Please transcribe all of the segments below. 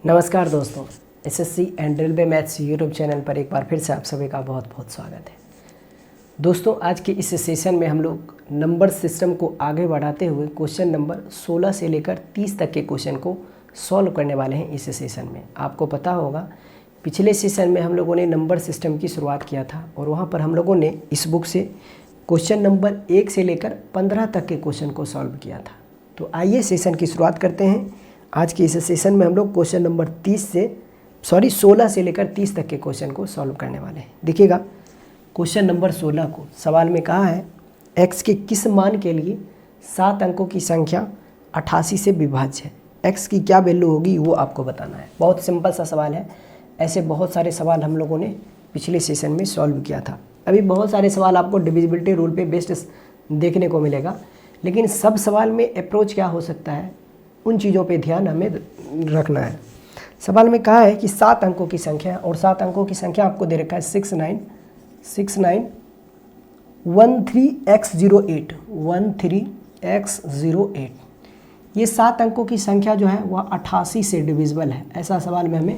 नमस्कार दोस्तों, SSC and railway maths YouTube channel पर एक बार फिर से आप सभी का बहुत बहुत स्वागत है। दोस्तों, आज के इस सेशन में हम लोग नंबर सिस्टम को आगे बढ़ाते हुए क्वेश्चन नंबर 16 से लेकर 30 तक के क्वेश्चन को सॉल्व करने वाले हैं। इस सेशन में आपको पता होगा, पिछले सेशन में हम लोगों ने नंबर सिस्टम की शुरुआत किया था और वहाँ पर हम लोगों ने इस बुक से क्वेश्चन नंबर 1 से लेकर 15 तक के क्वेश्चन को सॉल्व किया था। तो आइए सेशन की शुरुआत करते हैं। आज के इस सेशन में हम लोग क्वेश्चन नंबर 16 से लेकर 30 तक के क्वेश्चन को सॉल्व करने वाले हैं। देखिएगा, क्वेश्चन नंबर 16 को सवाल में कहा है x के किस मान के लिए 7 अंकों की संख्या 88 से विभाज्य है। x की क्या वैल्यू होगी वो आपको बताना है। बहुत सिंपल सा सवाल है। ऐसे बहुत सारे सवाल हम लोगों ने पिछले सेशन में सॉल्व किया था। अभी बहुत सारे सवाल आपको डिविजिबिलिटी रूल पे बेस्ड देखने को मिलेगा, लेकिन सब सवाल में अप्रोच क्या हो सकता है, उन चीज़ों पे ध्यान हमें रखना है। सवाल में कहा है कि 7 अंकों की संख्या और 7 अंकों की संख्या आपको दे रखा है 6913x08। ये 7 अंकों की संख्या जो है वह 88 से डिविजिबल है, ऐसा सवाल में हमें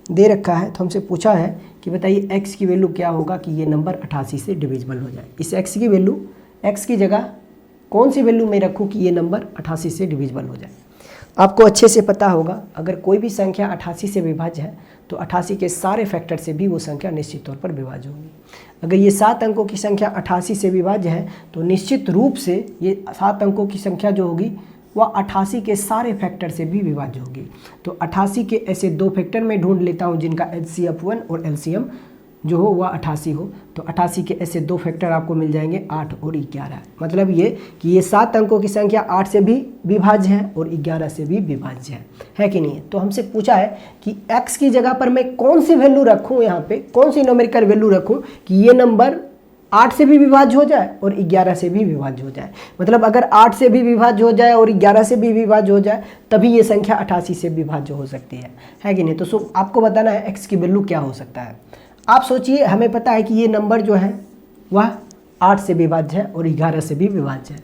दे रखा है। तो हमसे पूछा है कि बताइए x की वैल्यू क्या होगा कि ये नंबर 88 से डिविजिबल हो जाए। इस x की वैल्यू, x की जगह कौन सी वैल्यू मैं रखूँ कि ये नंबर 88 से डिविजिबल हो जाए। आपको अच्छे से पता होगा, अगर कोई भी संख्या 88 से विभाज्य है तो 88 के सारे फैक्टर से भी वो संख्या निश्चित तौर पर विभाज्य होगी। अगर ये 7 अंकों की संख्या 88 से विभाज्य है तो निश्चित रूप से ये 7 अंकों की संख्या जो होगी वह 88 के सारे फैक्टर से भी विभाज्य होगी। तो 88 के ऐसे 2 फैक्टर में ढूंढ लेता हूँ जिनका HCF1 और LCM जो हो वह 88 हो। तो 88 के ऐसे 2 फैक्टर आपको मिल जाएंगे 8 और 11। मतलब ये कि ये 7 अंकों की संख्या 8 से भी विभाज्य है और 11 से भी विभाज्य है कि नहीं। तो हमसे पूछा है कि x की जगह पर मैं कौन सी वैल्यू रखूं, यहाँ पे कौन सी न्यूमेरिकल वैल्यू रखूं कि ये नंबर 8 से भी विभाज्य हो जाए और 11 से भी विभाज्य हो जाए। मतलब अगर 8 से भी विभाज्य हो जाए और 11 से भी विभाज्य हो जाए तभी ये संख्या 88 से विभाज्य हो सकती है कि नहीं। तो आपको बताना है x की वैल्यू क्या हो सकता है। आप सोचिए, हमें पता है कि ये नंबर जो है वह 8 से विभाज्य है और 11 से भी विभाज्य है।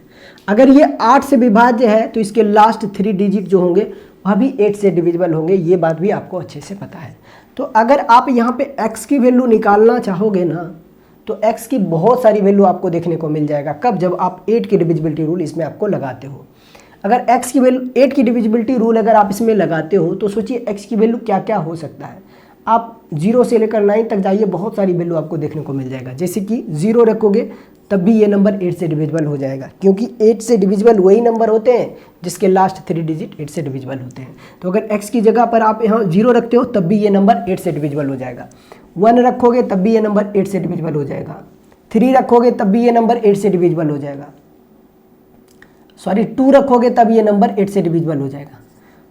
अगर ये 8 से विभाज्य है तो इसके लास्ट 3 डिजिट जो होंगे वह भी 8 से डिविजिबल होंगे। ये बात भी आपको अच्छे से पता है। तो अगर आप यहाँ पे x की वैल्यू निकालना चाहोगे ना तो x की बहुत सारी वैल्यू आपको देखने को मिल जाएगा। कब? जब आप 8 की डिविजिबिलिटी रूल इसमें आपको लगाते हो। अगर x की वैल्यू 8 की डिविजिबिलिटी रूल अगर आप इसमें लगाते हो तो सोचिए x की वैल्यू क्या क्या हो सकता है। आप 0 से लेकर 9 तक जाइए, बहुत सारी वैल्यू आपको देखने को मिल जाएगा। जैसे कि 0 रखोगे तब भी ये नंबर 8 से डिविजिबल हो जाएगा, क्योंकि 8 से डिविजिबल वही नंबर होते हैं जिसके लास्ट 3 डिजिट 8 से डिविजिबल होते हैं। तो अगर x की जगह पर आप यहाँ 0 रखते हो तब भी ये नंबर 8 से डिविजिबल हो जाएगा। 1 रखोगे तब भी ये नंबर 8 से डिविजिबल हो जाएगा। 3 रखोगे तब भी ये नंबर 8 से डिविजिबल हो जाएगा। 2 रखोगे तब ये नंबर 8 से डिविजिबल हो जाएगा।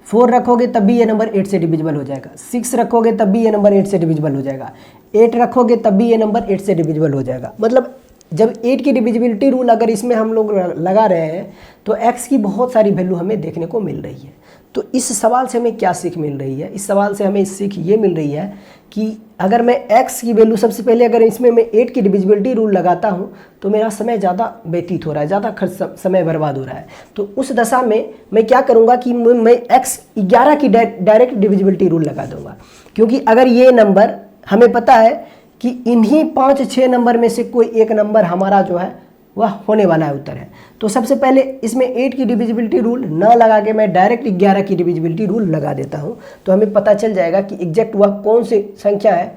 4 रखोगे तब भी ये नंबर 8 से डिविजिबल हो जाएगा। 6 रखोगे तब भी ये नंबर 8 से डिविजिबल हो जाएगा। 8 रखोगे तब भी ये नंबर 8 से डिविजिबल हो जाएगा। मतलब जब 8 की डिविजिबिलिटी रूल अगर इसमें हम लोग लगा रहे हैं तो x की बहुत सारी वैल्यू हमें देखने को मिल रही है। तो इस सवाल से हमें क्या सीख मिल रही है? इस सवाल से हमें सीख ये मिल रही है कि अगर मैं x की वैल्यू, सबसे पहले अगर इसमें मैं 8 की डिविजिबिलिटी रूल लगाता हूँ तो मेरा समय ज़्यादा व्यतीत हो रहा है, ज़्यादा समय बर्बाद हो रहा है। तो उस दशा में मैं क्या करूँगा कि मैं x 11 की डायरेक्ट डिविजिबिलिटी रूल लगा दूँगा। क्योंकि अगर ये नंबर, हमें पता है कि इन्हीं 5-6 नंबर में से कोई एक नंबर हमारा जो है वह होने वाला है, उत्तर है। तो सबसे पहले इसमें 8 की डिविजिबिलिटी रूल ना लगा के मैं डायरेक्ट 11 की डिविजिबिलिटी रूल लगा देता हूं। तो हमें पता चल जाएगा कि एग्जैक्ट वह कौन सी संख्या है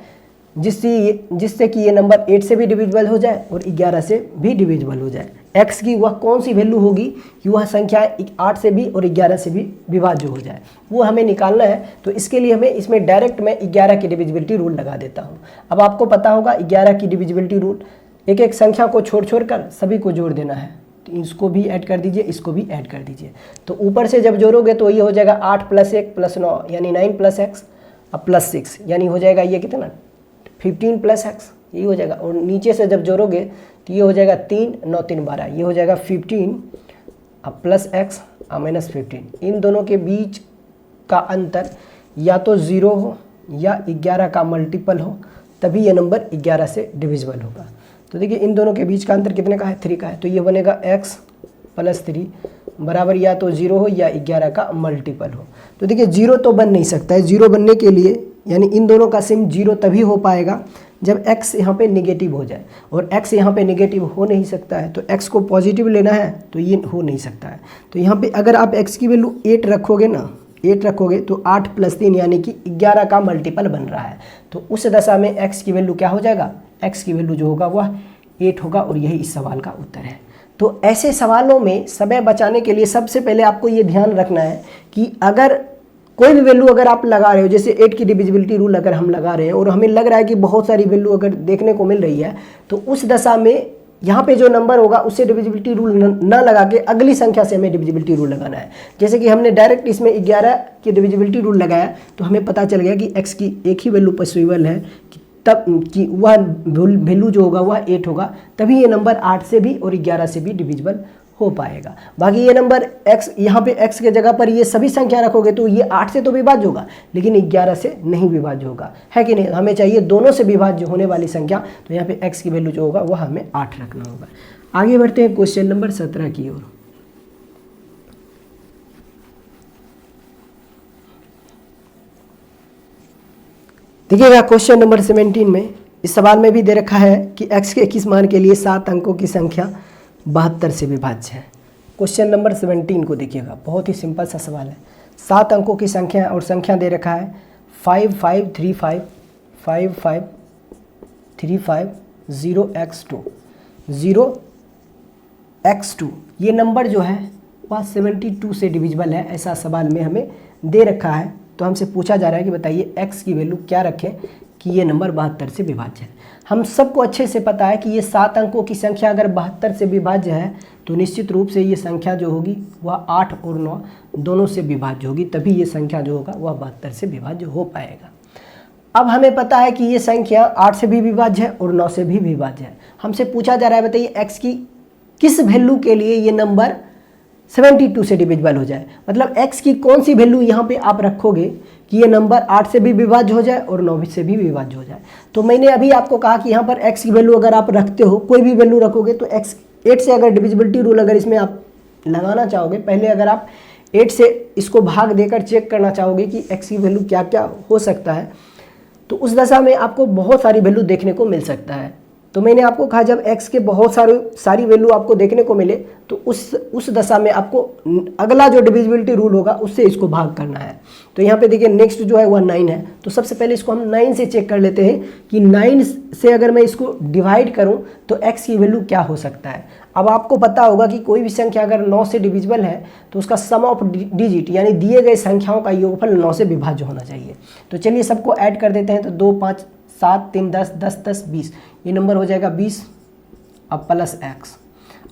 जिससे कि ये नंबर 8 से भी डिविजिबल हो जाए और 11 से भी डिविजिबल हो जाए। x की वह कौन सी वैल्यू होगी कि वह संख्या 8 से भी और 11 से भी विभाज्य हो जाए, वो हमें निकालना है। तो इसके लिए हमें इसमें डायरेक्ट मैं 11 की डिविजिबिलिटी रूल लगा देता हूँ। अब आपको पता होगा 11 की डिविजिबिलिटी रूल, एक एक संख्या को छोड़ कर सभी को जोड़ देना है। तो इसको भी ऐड कर दीजिए, इसको भी ऐड कर दीजिए। तो ऊपर से जब जोड़ोगे तो ये हो जाएगा 8 + 1 + 9 यानी 9 + x अब +6 यानी हो जाएगा ये कितना 15 + x, ये हो जाएगा। और नीचे से जब जोड़ोगे तो ये हो जाएगा 3 9 3 12, ये हो जाएगा 15 अब +x -15। इन दोनों के बीच का अंतर या तो 0 हो या 11 का मल्टीपल हो, तभी ये नंबर 11 से डिविजिबल होगा। तो देखिए इन दोनों के बीच का अंतर कितने का है, 3 का है। तो ये बनेगा x + 3 बराबर या तो 0 हो या 11 का मल्टीपल हो। तो देखिए 0 तो बन नहीं सकता है। 0 बनने के लिए यानी इन दोनों का सिम 0 तभी हो पाएगा जब x यहाँ पे नेगेटिव हो जाए, और x यहाँ पे नेगेटिव हो नहीं सकता है। तो x को पॉजिटिव लेना है तो ये हो नहीं सकता है। तो यहाँ पे अगर आप x की वैल्यू 8 रखोगे ना, 8 रखोगे तो 8 + 3 यानी कि 11 का मल्टीपल बन रहा है। तो उस दशा में x की वैल्यू क्या हो जाएगा, x की वैल्यू जो होगा वह 8 होगा, और यही इस सवाल का उत्तर है। तो ऐसे सवालों में समय बचाने के लिए सबसे पहले आपको ये ध्यान रखना है कि अगर कोई भी वैल्यू अगर आप लगा रहे हो, जैसे 8 की डिविजिबिलिटी रूल अगर हम लगा रहे हैं और हमें लग रहा है कि बहुत सारी वैल्यू अगर देखने को मिल रही है, तो उस दशा में यहाँ पे जो नंबर होगा उससे डिविजिबिलिटी रूल ना लगा के अगली संख्या से हमें डिविजिबिलिटी रूल लगाना है। जैसे कि हमने डायरेक्ट इसमें 11 की डिविजिबिलिटी रूल लगाया तो हमें पता चल गया कि x की एक ही वैल्यू पॉसिबल है, तब कि वह वैल्यू जो होगा वह 8 होगा, तभी ये नंबर 8 से भी और 11 से भी डिविजिबल हो पाएगा। बाकी ये नंबर x, यहाँ पे x के जगह पर ये सभी संख्या रखोगे तो ये 8 से तो विभाज्य होगा लेकिन 11 से नहीं विभाज्य होगा, है कि नहीं। हमें चाहिए दोनों से विभाज्य होने वाली संख्या, तो यहाँ पे x की वैल्यू जो होगा वह हमें 8 रखना होगा। आगे बढ़ते हैं क्वेश्चन नंबर 17 की ओर। देखिएगा क्वेश्चन नंबर 17 में इस सवाल में भी दे रखा है कि x के किस मान के लिए 7 अंकों की संख्या 72 से विभाज्य है। क्वेश्चन नंबर 17 को देखिएगा, बहुत ही सिंपल सा सवाल है। 7 अंकों की संख्या और संख्या दे रखा है 5535 5535 0x2 0x2। ये नंबर जो है वह 72 से डिविजिबल है, ऐसा सवाल में हमें दे रखा है। तो हमसे पूछा जा रहा है कि बताइए x की वैल्यू क्या रखें कि ये नंबर 72 से विभाज्य है। हम सबको अच्छे से पता है कि ये 7 अंकों की संख्या अगर 72 से विभाज्य है तो निश्चित रूप से ये संख्या जो होगी वह 8 और 9 दोनों से विभाज्य होगी, तभी ये संख्या जो होगा वह 72 से विभाज्य हो पाएगा। अब हमें पता है कि ये संख्या 8 से भी विभाज्य है और 9 से भी विभाज्य है। हमसे पूछा जा रहा है बताइए x की किस वैल्यू के लिए ये नंबर 72 से डिविजिबल हो जाए, मतलब x की कौन सी वैल्यू यहाँ पे आप रखोगे कि ये नंबर 8 से भी विभाज्य हो जाए और 9 से भी विभाज्य हो जाए। तो मैंने अभी आपको कहा कि यहाँ पर x की वैल्यू अगर आप रखते हो, कोई भी वैल्यू रखोगे तो x 8 से अगर डिविजिबिलिटी रूल अगर इसमें आप लगाना चाहोगे, पहले अगर आप 8 से इसको भाग देकर चेक करना चाहोगे कि x की वैल्यू क्या क्या हो सकता है, तो उस दशा में आपको बहुत सारी वैल्यू देखने को मिल सकता है। तो मैंने आपको कहा जब x के बहुत सारी वैल्यू आपको देखने को मिले तो उस दशा में आपको अगला जो डिविजिबिलिटी रूल होगा उससे इसको भाग करना है। तो यहाँ पे देखिए नेक्स्ट जो है वह 9 है, तो सबसे पहले इसको हम 9 से चेक कर लेते हैं कि 9 से अगर मैं इसको डिवाइड करूँ तो x की वैल्यू क्या हो सकता है। अब आपको पता होगा कि कोई भी संख्या अगर 9 से डिविजिबल है तो उसका सम ऑफ डिजिट यानी दिए गए संख्याओं का योगफल 9 से विभाज्य होना चाहिए। तो चलिए सबको ऐड कर देते हैं। तो 2 5 7 3 10 10 10 20, ये नंबर हो जाएगा 20, अब प्लस x।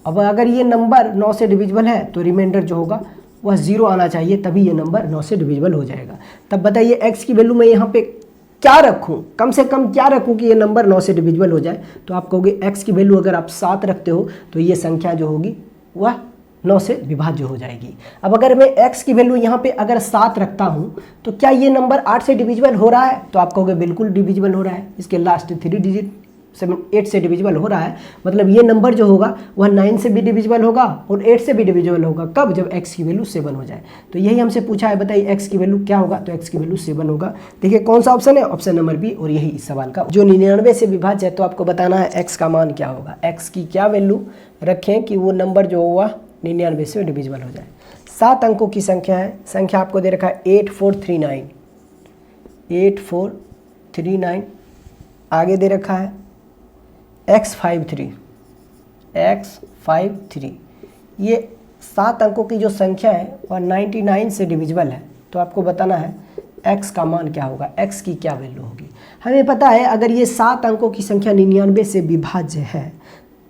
अब अगर ये नंबर 9 से डिविजिबल है तो रिमाइंडर जो होगा वह 0 आना चाहिए, तभी ये नंबर 9 से डिविजिबल हो जाएगा। तब बताइए x की वैल्यू मैं यहाँ पे क्या रखूँ, कम से कम क्या रखूँ कि ये नंबर 9 से डिविजिबल हो जाए। तो आप कहोगे x की वैल्यू अगर आप 7 रखते हो तो ये संख्या जो होगी वह 9 से विभाज्य हो जाएगी। अब अगर मैं x की वैल्यू यहाँ पे अगर 7 रखता हूँ तो क्या ये नंबर 8 से डिविजिबल हो रहा है, तो आप कहोगे बिल्कुल डिविजिबल हो रहा है। इसके लास्ट 3 डिजिट 8 से डिविजिबल हो रहा है, मतलब ये नंबर जो होगा वह 9 से भी डिविजिबल होगा और 8 से भी डिविजिबल होगा। कब, जब x की वैल्यू 7 हो जाए। तो यही हमसे पूछा है बताइए x की वैल्यू क्या होगा, तो x की वैल्यू 7 होगा। देखिए कौन सा ऑप्शन है, ऑप्शन नंबर बी, और यही इस सवाल का जो 99 से विभाज्य है। तो आपको बताना है x का मान क्या होगा, x की क्या वैल्यू रखें कि वो नंबर जो होगा 99 से डिविजिबल हो जाए। 7 अंकों की संख्या है, संख्या आपको दे रखा है 8439 8439, आगे दे रखा है x53 ये 7 अंकों की जो संख्या है वह 99 से डिविजिबल है। तो आपको बताना है x का मान क्या होगा, x की क्या वैल्यू होगी। हमें पता है अगर ये 7 अंकों की संख्या 99 से विभाज्य है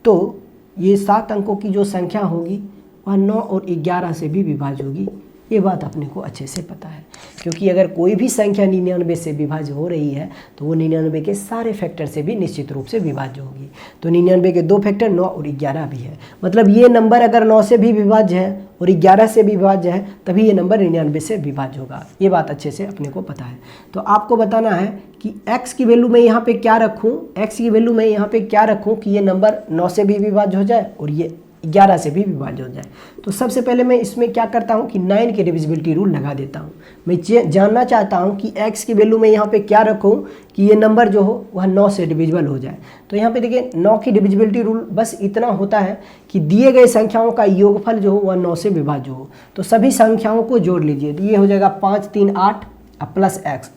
तो ये 7 अंकों की जो संख्या होगी वह 9 और 11 से भी विभाज्य होगी। ये बात अपने को अच्छे से पता है, क्योंकि अगर कोई भी संख्या 99 से विभाज्य हो रही है तो वो 99 के सारे फैक्टर से भी निश्चित रूप से विभाज्य होगी। तो 99 के 2 फैक्टर 9 और 11 भी है, मतलब ये नंबर अगर 9 से भी विभाज्य है और 11 से भी विभाज्य है तभी ये नंबर 99 से विभाज्य होगा। ये बात अच्छे से अपने को पता है। तो आपको बताना है कि x की वैल्यू मैं यहाँ पे क्या रखूँ, x की वैल्यू मैं यहाँ पे क्या रखूँ कि ये नंबर 9 से भी विभाज्य हो जाए और ये 11 से भी विभाज्य हो जाए। तो सबसे पहले मैं इसमें क्या करता हूँ कि 9 के डिविजिबिलिटी रूल लगा देता हूँ। मैं जानना चाहता हूँ कि x की वैल्यू में यहाँ पे क्या रखूँ कि ये नंबर जो हो वह 9 से डिविजिबल हो जाए। तो यहाँ पे देखिए 9 की डिविजिबिलिटी रूल बस इतना होता है कि दिए गए संख्याओं का योगफल जो हो वह 9 से विभाज्य हो। तो सभी संख्याओं को जोड़ लीजिए, तो ये हो जाएगा 5 3 8 प्लस एक्स।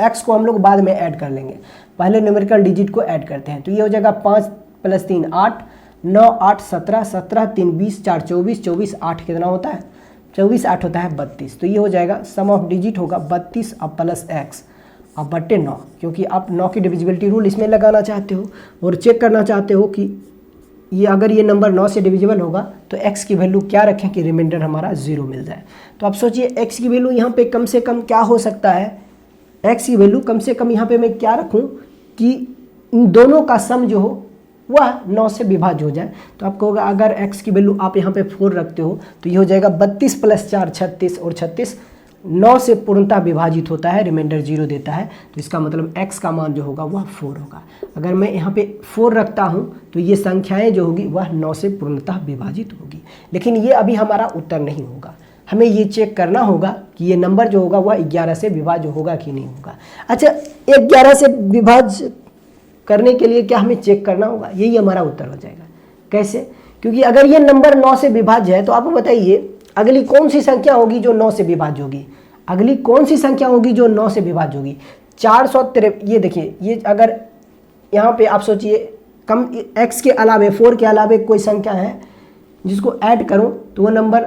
एक्स को हम लोग बाद में ऐड कर लेंगे, पहले न्यूमेरिकल डिजिट को ऐड करते हैं। तो ये हो जाएगा 5 + 3 8, 9 8 17, 17 3 20, 4 24, 24 8 कितना होता है 24 8 होता है 32। तो ये हो जाएगा सम ऑफ डिजिट होगा 32 अब प्लस एक्स अब बट्टे 9, क्योंकि आप 9 की डिविजिबिलिटी रूल इसमें लगाना चाहते हो और चेक करना चाहते हो कि ये अगर ये नंबर 9 से डिविजिबल होगा तो x की वैल्यू क्या रखें कि रिमाइंडर हमारा 0 मिल जाए। तो आप सोचिए x की वैल्यू यहाँ पे कम से कम क्या हो सकता है, x की वैल्यू कम से कम यहाँ पे मैं क्या रखूँ कि इन दोनों का सम जो हो वह 9 से विभाज्य हो जाए। तो आपको होगा अगर x की वैल्यू आप यहाँ पे 4 रखते हो तो ये हो जाएगा 32 + 4 36, और 36 9 से पूर्णतः विभाजित होता है, रिमाइंडर 0 देता है। तो इसका मतलब x का मान जो होगा वह 4 होगा। अगर मैं यहाँ पे 4 रखता हूँ तो ये संख्याएं जो होगी वह 9 से पूर्णतः विभाजित होगी। लेकिन ये अभी हमारा उत्तर नहीं होगा, हमें ये चेक करना होगा कि ये नंबर जो होगा वह 11 से विभाज्य होगा कि नहीं होगा। अच्छा, 11 से विभाज्य करने के लिए क्या हमें चेक करना होगा, यही हमारा उत्तर हो जाएगा। कैसे? क्योंकि अगर ये नंबर 9 से विभाज्य है तो आप बताइए अगली कौन सी संख्या होगी जो 9 से विभाज्य होगी, अगली कौन सी संख्या होगी जो 9 से विभाज्य होगी। 453, ये देखिए, ये अगर यहाँ पे आप सोचिए कम x के अलावे 4 के अलावे कोई संख्या है जिसको ऐड करूँ तो वो नंबर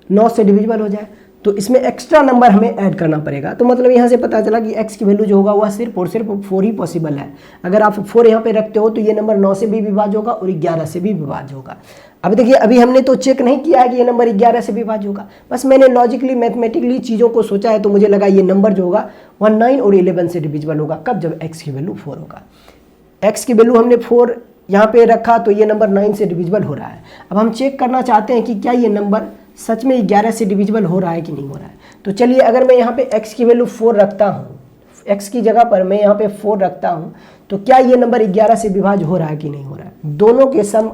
9 से डिविजिबल हो जाए, तो इसमें एक्स्ट्रा नंबर हमें ऐड करना पड़ेगा। तो मतलब यहाँ से पता चला कि x की वैल्यू जो होगा वह सिर्फ और सिर्फ 4 ही पॉसिबल है। अगर आप 4 यहाँ पे रखते हो तो ये नंबर 9 से भी विभाज्य होगा और 11 से भी विभाज्य होगा। अब देखिए, अभी हमने तो चेक नहीं किया है कि ये नंबर 11 से विभाज्य होगा, बस मैंने लॉजिकली मैथमेटिकली चीज़ों को सोचा है, तो मुझे लगा ये नंबर जो होगा वह 9 और 11 से डिविजिबल होगा। कब? जब x की वैल्यू 4 होगा। x की वैल्यू हमने 4 यहाँ पे रखा तो ये नंबर 9 से डिविजिबल हो रहा है। अब हम चेक करना चाहते हैं कि क्या ये नंबर सच में 11 से डिविजिबल हो रहा है कि नहीं हो रहा है। तो चलिए, अगर मैं यहाँ पे x की वैल्यू 4 रखता हूँ, x की जगह पर मैं यहाँ पे 4 रखता हूँ, तो क्या ये नंबर 11 से विभाज्य हो रहा है कि नहीं हो रहा है। दोनों के सम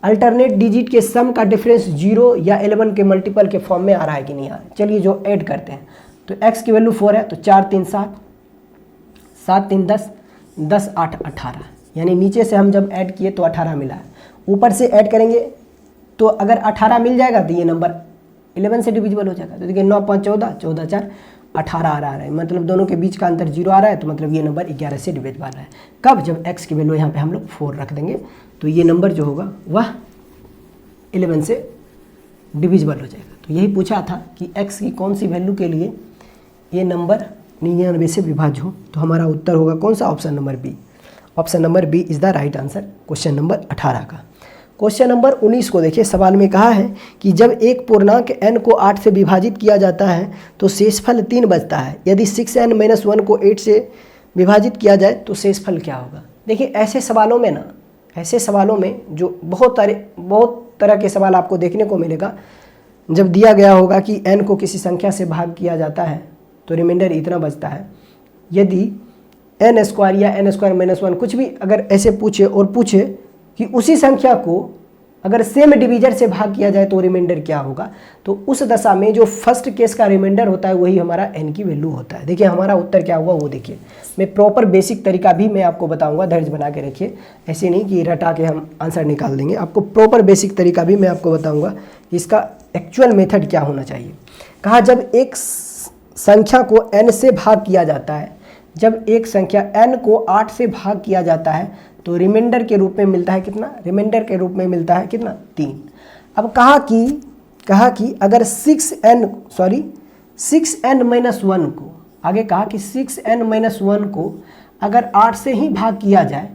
अल्टरनेट डिजिट के सम का डिफरेंस 0 या 11 के मल्टीपल के फॉर्म में आ रहा है कि नहीं आ रहा है। चलिए जो ऐड करते हैं, तो x की वैल्यू 4 है तो 4 3 7, 7 3 10, 10 8 18, यानी नीचे से हम जब ऐड किए तो 18 मिला है, ऊपर से ऐड करेंगे तो अगर 18 मिल जाएगा तो ये नंबर 11 से डिविजिबल हो जाएगा। तो देखिए 9 5 14, 14 4 18 आ रहा है, मतलब दोनों के बीच का अंतर 0 आ रहा है, तो मतलब ये नंबर 11 से डिविजिबल है। कब? जब x की वैल्यू यहाँ पे हम लोग 4 रख देंगे तो ये नंबर जो होगा वह 11 से डिविजिबल हो जाएगा। तो यही पूछा था कि x की कौन सी वैल्यू के लिए ये नंबर 99 से विभाज्य हो। तो हमारा उत्तर होगा कौन सा? Option number B. Option number B is the right answer question number 18 का। क्वेश्चन नंबर 19 को देखिए, सवाल में कहा है कि जब एक पूर्णांक n को 8 से विभाजित किया जाता है तो शेषफल 3 बचता है। यदि 6n - 1 को 8 से विभाजित किया जाए तो शेषफल क्या होगा। देखिए, ऐसे सवालों में जो बहुत तरह के सवाल आपको देखने को मिलेगा, जब दिया गया होगा कि n को किसी संख्या से भाग किया जाता है तो रिमाइंडर इतना बचता है। यदि n² या n² - 1 कुछ भी अगर ऐसे पूछे कि उसी संख्या को अगर सेम डिवीजर से भाग किया जाए तो रिमाइंडर क्या होगा, तो उस दशा में जो फर्स्ट केस का रिमाइंडर होता है वही हमारा n की वैल्यू होता है। देखिए हमारा उत्तर क्या हुआ वो देखिए, मैं प्रॉपर बेसिक तरीका भी मैं आपको बताऊंगा, धैर्य बना के रखिए, ऐसे नहीं कि रटा के हम आंसर निकाल देंगे। आपको प्रॉपर बेसिक तरीका भी मैं आपको बताऊँगा कि इसका एक्चुअल मेथड क्या होना चाहिए। कहा जब एक संख्या को n से भाग किया जाता है, जब एक संख्या n को 8 से भाग किया जाता है तो रिमाइंडर के रूप में मिलता है कितना? रिमाइंडर के रूप में मिलता है कितना? 3। अब कहा कि अगर 6n - 1 को, आगे कहा कि 6n - 1 को अगर 8 से ही भाग किया जाए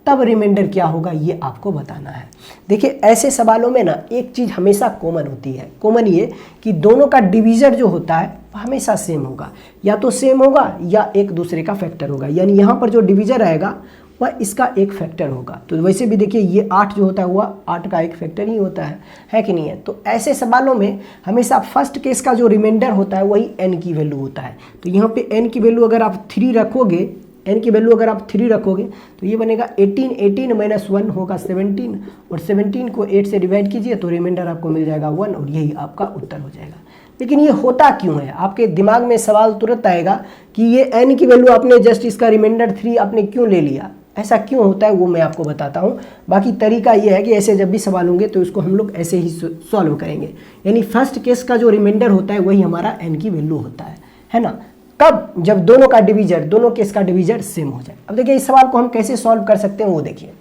तब रिमाइंडर क्या होगा, ये आपको बताना है। देखिए ऐसे सवालों में ना एक चीज़ हमेशा कॉमन होती है, कॉमन ये कि दोनों का डिवीज़र जो होता है हमेशा सेम होगा, या तो सेम होगा या एक दूसरे का फैक्टर होगा, यानी यहाँ पर जो डिवीज़र आएगा वह इसका एक फैक्टर होगा। तो वैसे भी देखिए ये 8 जो होता है वह 8 का एक फैक्टर ही होता है कि नहीं है। तो ऐसे सवालों में हमेशा फर्स्ट केस का जो रिमाइंडर होता है वही n की वैल्यू होता है। तो यहाँ पे n की वैल्यू अगर आप 3 रखोगे n की वैल्यू अगर आप 3 रखोगे तो ये बनेगा 18, 18 माइनस 1 होगा 17, और 17 को 8 से डिवाइड कीजिए तो रिमाइंडर आपको मिल जाएगा 1, और यही आपका उत्तर हो जाएगा। लेकिन ये होता क्यों है, आपके दिमाग में सवाल तुरंत आएगा कि ये n की वैल्यू आपने जस्ट इसका रिमाइंडर 3 आपने क्यों ले लिया, ऐसा क्यों होता है वो मैं आपको बताता हूँ। बाकी तरीका ये है कि ऐसे जब भी सवाल होंगे तो इसको हम लोग ऐसे ही सॉल्व करेंगे, यानी फर्स्ट केस का जो रिमाइंडर होता है वही हमारा n की वैल्यू होता है ना। कब, जब दोनों का डिवीजर, दोनों केस का डिवीजर सेम हो जाए। अब देखिए इस सवाल को हम कैसे सॉल्व कर सकते हैं वो देखिए।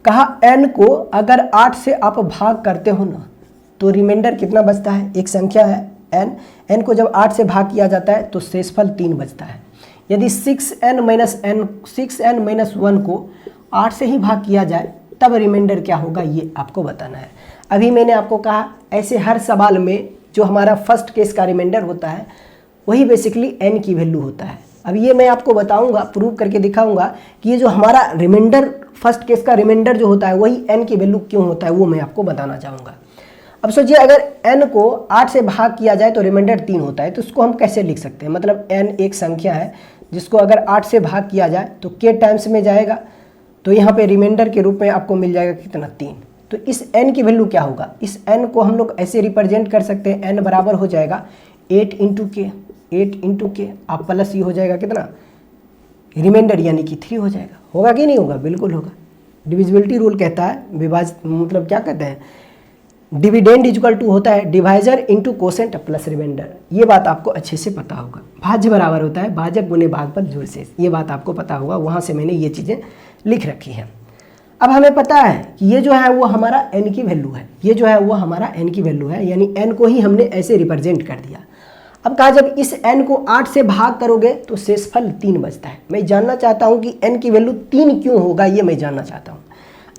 कहा n को अगर 8 से आप भाग करते हो ना तो रिमाइंडर कितना बचता है, एक संख्या है n को जब 8 से भाग किया जाता है तो शेषफल 3 बचता है। यदि 6n माइनस 1 को 8 से ही भाग किया जाए तब रिमाइंडर क्या होगा ये आपको बताना है। अभी मैंने आपको कहा ऐसे हर सवाल में जो हमारा फर्स्ट केस का रिमाइंडर होता है वही बेसिकली n की वैल्यू होता है। अब ये मैं आपको बताऊंगा, प्रूव करके दिखाऊंगा कि ये जो हमारा रिमाइंडर, फर्स्ट केस का रिमाइंडर जो होता है वही n की वैल्यू क्यों होता है वो मैं आपको बताना चाहूँगा। अब सोचिए अगर n को 8 से भाग किया जाए तो रिमाइंडर 3 होता है, तो इसको हम कैसे लिख सकते हैं। मतलब n एक संख्या है जिसको अगर 8 से भाग किया जाए तो k टाइम्स में जाएगा, तो यहाँ पे रिमाइंडर के रूप में आपको मिल जाएगा कितना, 3। तो इस n की वैल्यू क्या होगा, इस n को हम लोग ऐसे रिप्रेजेंट कर सकते हैं, n बराबर हो जाएगा 8 इंटू के आप प्लस ये हो जाएगा कितना, रिमाइंडर यानी कि 3 हो जाएगा। होगा कि नहीं होगा, बिल्कुल होगा। डिविजिबिलिटी रूल कहता है, मतलब क्या कहते हैं, डिविडेंड इक्वल टू होता है divisor into quotient plus remainder. ये बात आपको अच्छे से पता होगा। भाज्य बराबर होता है भाजक गुने भागफल जोड़ शेष, ये बात आपको पता होगा, वहाँ से मैंने ये चीज़ें लिख रखी हैं। अब हमें पता है कि ये जो है वो हमारा n की वैल्यू है, ये जो है वो हमारा n की वैल्यू है, यानी n को ही हमने ऐसे रिप्रेजेंट कर दिया। अब कहा जब इस n को 8 से भाग करोगे तो शेषफल 3 बचता है। मैं जानना चाहता हूँ कि n की वैल्यू 3 क्यों होगा, ये मैं जानना चाहता हूँ।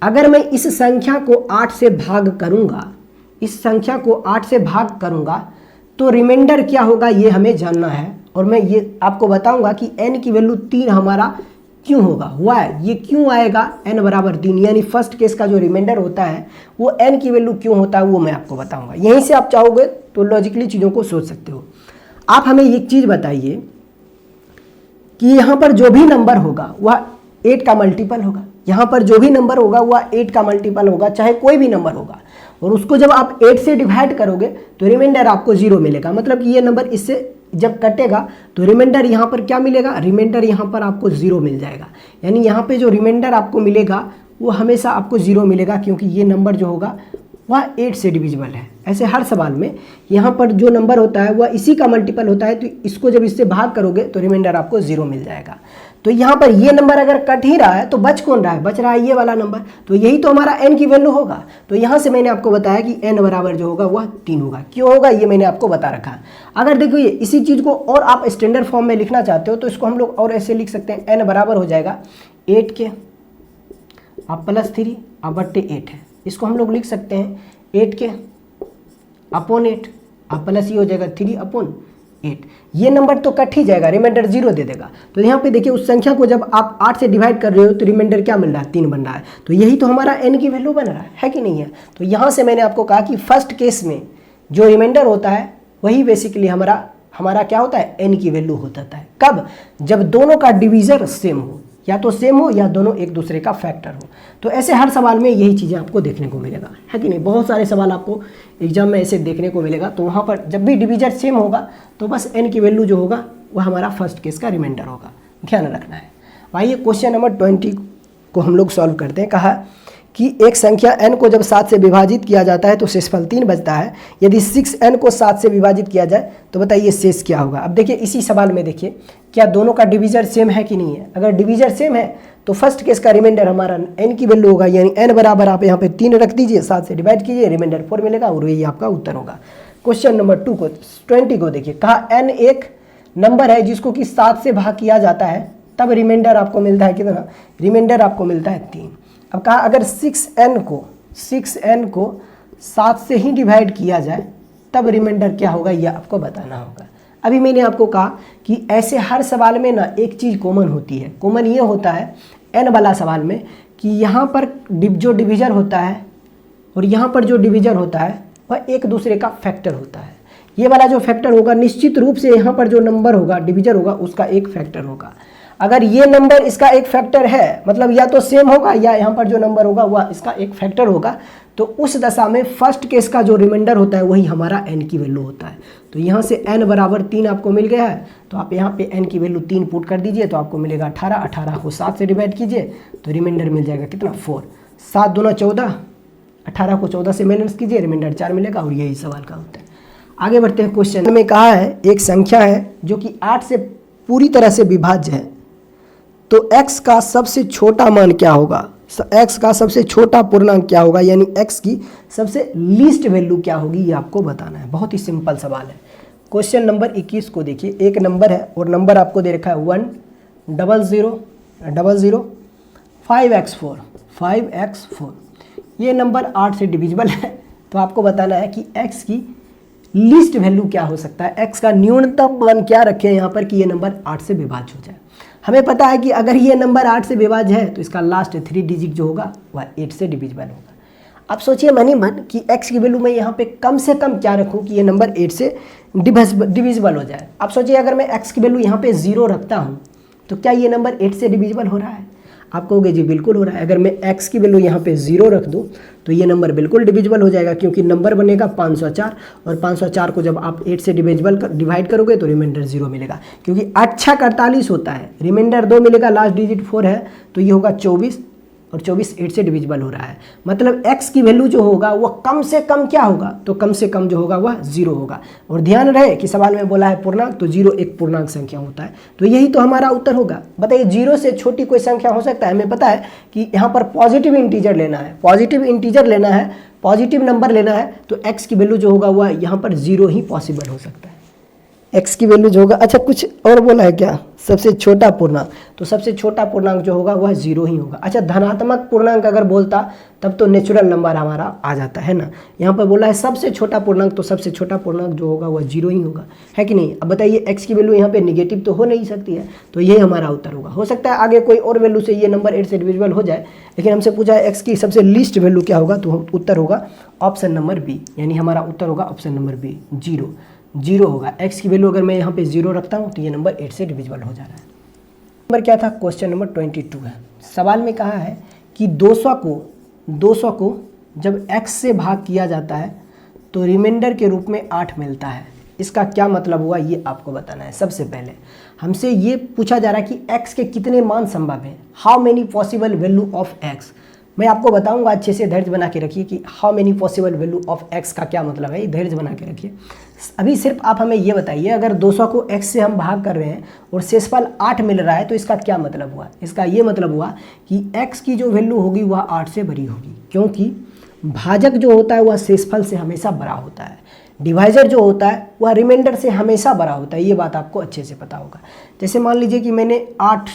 अगर मैं इस संख्या को 8 से भाग करूँगा, इस संख्या को 8 से भाग करूँगा तो रिमाइंडर क्या होगा ये हमें जानना है, और मैं ये आपको बताऊँगा कि n की वैल्यू 3 हमारा क्यों होगा, हुआ है, ये क्यों आएगा n बराबर 3, यानी फर्स्ट केस का जो रिमाइंडर होता है वो n की वैल्यू क्यों होता है वो मैं आपको बताऊँगा। यहीं से आप चाहोगे तो लॉजिकली चीज़ों को सोच सकते हो। आप हमें एक चीज़ बताइए कि यहाँ पर जो भी नंबर होगा वह 8 का मल्टीपल होगा, यहाँ पर जो भी नंबर होगा वह 8 का मल्टीपल होगा, चाहे कोई भी नंबर होगा, और उसको जब आप 8 से डिवाइड करोगे तो रिमाइंडर आपको 0 मिलेगा। मतलब कि ये नंबर इससे जब कटेगा तो रिमाइंडर यहाँ पर क्या मिलेगा, रिमाइंडर यहाँ पर आपको 0 मिल जाएगा। यानी यहाँ पे जो रिमाइंडर आपको मिलेगा वो हमेशा आपको 0 मिलेगा, क्योंकि ये नंबर जो होगा वह 8 से डिविजिबल है। ऐसे हर सवाल में यहाँ पर जो नंबर होता है वह इसी का मल्टीपल होता है, तो इसको जब इससे भाग करोगे तो रिमाइंडर आपको 0 मिल जाएगा। तो यहाँ पर ये नंबर अगर कट ही रहा है तो बच कौन रहा है, बच रहा है ये वाला नंबर, तो यही तो हमारा n की वैल्यू होगा। तो यहाँ से मैंने आपको बताया कि n बराबर जो होगा वह 3 होगा। क्यों होगा ये मैंने आपको बता रखा है। अगर देखिए इसी चीज़ को और आप स्टैंडर्ड फॉर्म में लिखना चाहते हो तो इसको हम लोग और ऐसे लिख सकते हैं, n बराबर हो जाएगा 8 के आप प्लस 3 आप बट्टे 8 है, इसको हम लोग लिख सकते हैं 8 के अपॉन 8 आप प्लस ये हो जाएगा 3 अपॉन 8। ये नंबर तो कट ही जाएगा, रिमाइंडर 0 दे देगा। तो यहाँ पे देखिए उस संख्या को जब आप 8 से डिवाइड कर रहे हो तो रिमाइंडर क्या मिल रहा है, 3 बन रहा है। तो यही तो हमारा n की वैल्यू बन रहा है कि नहीं है। तो यहाँ से मैंने आपको कहा कि फर्स्ट केस में जो रिमाइंडर होता है वही बेसिकली हमारा क्या होता है, n की वैल्यू होता है। कब, जब दोनों का डिवीजर सेम हो, या तो सेम हो या दोनों एक दूसरे का फैक्टर हो। तो ऐसे हर सवाल में यही चीज़ें आपको देखने को मिलेगा, है कि नहीं। बहुत सारे सवाल आपको एग्जाम में ऐसे देखने को मिलेगा। तो वहाँ पर जब भी डिवीजर सेम होगा तो बस n की वैल्यू जो होगा वह हमारा फर्स्ट केस का रिमाइंडर होगा, ध्यान रखना है। आइए क्वेश्चन नंबर 20 को हम लोग सॉल्व करते हैं। कहा कि एक संख्या n को जब 7 से विभाजित किया जाता है तो शेषफल 3 बचता है। यदि 6n को 7 से विभाजित किया जाए तो बताइए शेष क्या होगा। अब देखिए इसी सवाल में देखिए क्या दोनों का डिवीजर सेम है कि नहीं है। अगर डिवीजर सेम है तो फर्स्ट केस का रिमाइंडर हमारा n की वैल्यू होगा, यानी n बराबर आप यहाँ पे 3 रख दीजिए, 7 से डिवाइड कीजिए, रिमाइंडर 4 मिलेगा और यही आपका उत्तर होगा। क्वेश्चन नंबर 20 को देखिए। कहा n एक नंबर है जिसको कि 7 से भाग किया जाता है तब रिमाइंडर आपको मिलता है कितना, रिमाइंडर आपको मिलता है 3। अब कहा अगर 6n को 7 से ही डिवाइड किया जाए तब रिमाइंडर क्या होगा ये आपको बताना होगा। अभी मैंने आपको कहा कि ऐसे हर सवाल में ना एक चीज़ कॉमन होती है। कॉमन ये होता है n वाला सवाल में कि यहाँ पर जो डिवीजर होता है और यहाँ पर जो डिवीजर होता है वह एक दूसरे का फैक्टर होता है। ये वाला जो फैक्टर होगा निश्चित रूप से यहाँ पर जो नंबर होगा डिवीजर होगा उसका एक फैक्टर होगा। अगर ये नंबर इसका एक फैक्टर है, मतलब या तो सेम होगा या यहाँ पर जो नंबर होगा वह इसका एक फैक्टर होगा, तो उस दशा में फर्स्ट केस का जो रिमाइंडर होता है वही हमारा n की वैल्यू होता है। तो यहाँ से n बराबर 3 आपको मिल गया है, तो आप यहाँ पे n की वैल्यू 3 पुट कर दीजिए तो आपको मिलेगा 18। 18 को 7 से डिवाइड कीजिए तो रिमाइंडर मिल जाएगा कितना 4। 7 दूना 14, 18 को 14 से माइनस कीजिए, रिमाइंडर 4 मिलेगा। और यही सवाल का होता है। आगे बढ़ते हैं। क्वेश्चन में कहा है एक संख्या है जो कि 8 से पूरी तरह से विभाज्य है, तो x का सबसे छोटा मान क्या होगा, x का सबसे छोटा पूर्णांक क्या होगा, यानी x की सबसे लीस्ट वैल्यू क्या होगी, ये आपको बताना है। बहुत ही सिंपल सवाल है। क्वेश्चन नंबर 21 को देखिए, एक नंबर है और नंबर आपको दे रखा है 10000 5x4 5x4। ये नंबर 8 से डिविजिबल है, तो आपको बताना है कि x की लीस्ट वैल्यू क्या हो सकता है, x का न्यूनतम मान क्या रखें यहाँ पर कि ये नंबर 8 से विभाज्य हो जाए। हमें पता है कि अगर ये नंबर 8 से विभाज्य है तो इसका लास्ट 3 डिजिट जो होगा वह 8 से डिविजिबल होगा। अब सोचिए मन ही मन कि x की वैल्यू मैं यहाँ पे कम से कम क्या रखूँ कि ये नंबर 8 से डिविजिबल हो जाए। अब सोचिए अगर मैं x की वैल्यू यहाँ पे 0 रखता हूँ तो क्या ये नंबर 8 से डिविजिबल हो रहा है? आप कहोगे जी बिल्कुल हो रहा है। अगर मैं x की वैल्यू यहाँ पे 0 रख दूँ तो ये नंबर बिल्कुल डिविजिबल हो जाएगा, क्योंकि नंबर बनेगा 504 और 504 को जब आप 8 से डिवाइड करोगे तो रिमाइंडर 0 मिलेगा, क्योंकि 8 का 48 होता है, रिमाइंडर 2 मिलेगा, लास्ट डिजिट 4 है, तो ये होगा 24 और 24 8 से डिविजिबल हो रहा है। मतलब x की वैल्यू जो होगा वह कम से कम क्या होगा, तो कम से कम जो होगा वह 0 होगा। और ध्यान रहे कि सवाल में बोला है पूर्णांक, तो 0 एक पूर्णांक संख्या होता है, तो यही तो हमारा उत्तर होगा। बताइए 0 से छोटी कोई संख्या हो सकता है? हमें पता है कि यहाँ पर पॉजिटिव इंटीजर लेना है, पॉजिटिव इंटीजर लेना है, पॉजिटिव नंबर लेना है, तो x की वैल्यू जो होगा वह यहाँ पर 0 ही पॉसिबल हो सकता है, x की वैल्यू जो होगा। अच्छा कुछ और बोला है क्या? सबसे छोटा पूर्णांक, तो सबसे छोटा पूर्णांक जो होगा वह 0 ही होगा। अच्छा धनात्मक पूर्णांक अगर बोलता तब तो नेचुरल नंबर हमारा आ जाता है ना। यहाँ पर बोला है सबसे छोटा पूर्णांक, तो सबसे छोटा पूर्णांक जो होगा वह 0 ही होगा, है कि नहीं? अब बताइए x की वैल्यू यहाँ पे नेगेटिव तो हो नहीं सकती है, तो ये हमारा उत्तर होगा। हो सकता है आगे कोई और वैल्यू से ये नंबर 8 से डिविजिबल हो जाए, लेकिन हमसे पूछा है x की सबसे लीस्ट वैल्यू क्या होगा, तो उत्तर होगा ऑप्शन नंबर बी, यानी हमारा उत्तर होगा ऑप्शन नंबर बी, 0 होगा। x की वैल्यू अगर मैं यहाँ पे 0 रखता हूँ तो ये नंबर 8 से डिविजिबल हो जा रहा है। नंबर क्या था? क्वेश्चन नंबर 22 है। सवाल में कहा है कि 200 को जब x से भाग किया जाता है तो रिमाइंडर के रूप में 8 मिलता है। इसका क्या मतलब हुआ ये आपको बताना है। सबसे पहले हमसे ये पूछा जा रहा है कि x के कितने मान संभव हैं, how many possible value of x। मैं आपको बताऊंगा, अच्छे से धैर्य बना के रखिए कि how many possible value of x का क्या मतलब है, ये धैर्य बना के रखिए। अभी सिर्फ आप हमें ये बताइए, अगर 200 को x से हम भाग कर रहे हैं और शेषफल 8 मिल रहा है तो इसका क्या मतलब हुआ? इसका ये मतलब हुआ कि x की जो वैल्यू होगी वह 8 से बड़ी होगी, क्योंकि भाजक जो होता है वह शेषफल से हमेशा बड़ा होता है, डिवाइजर जो होता है वह रिमाइंडर से हमेशा बड़ा होता है। ये बात आपको अच्छे से पता होगा। जैसे मान लीजिए कि मैंने 8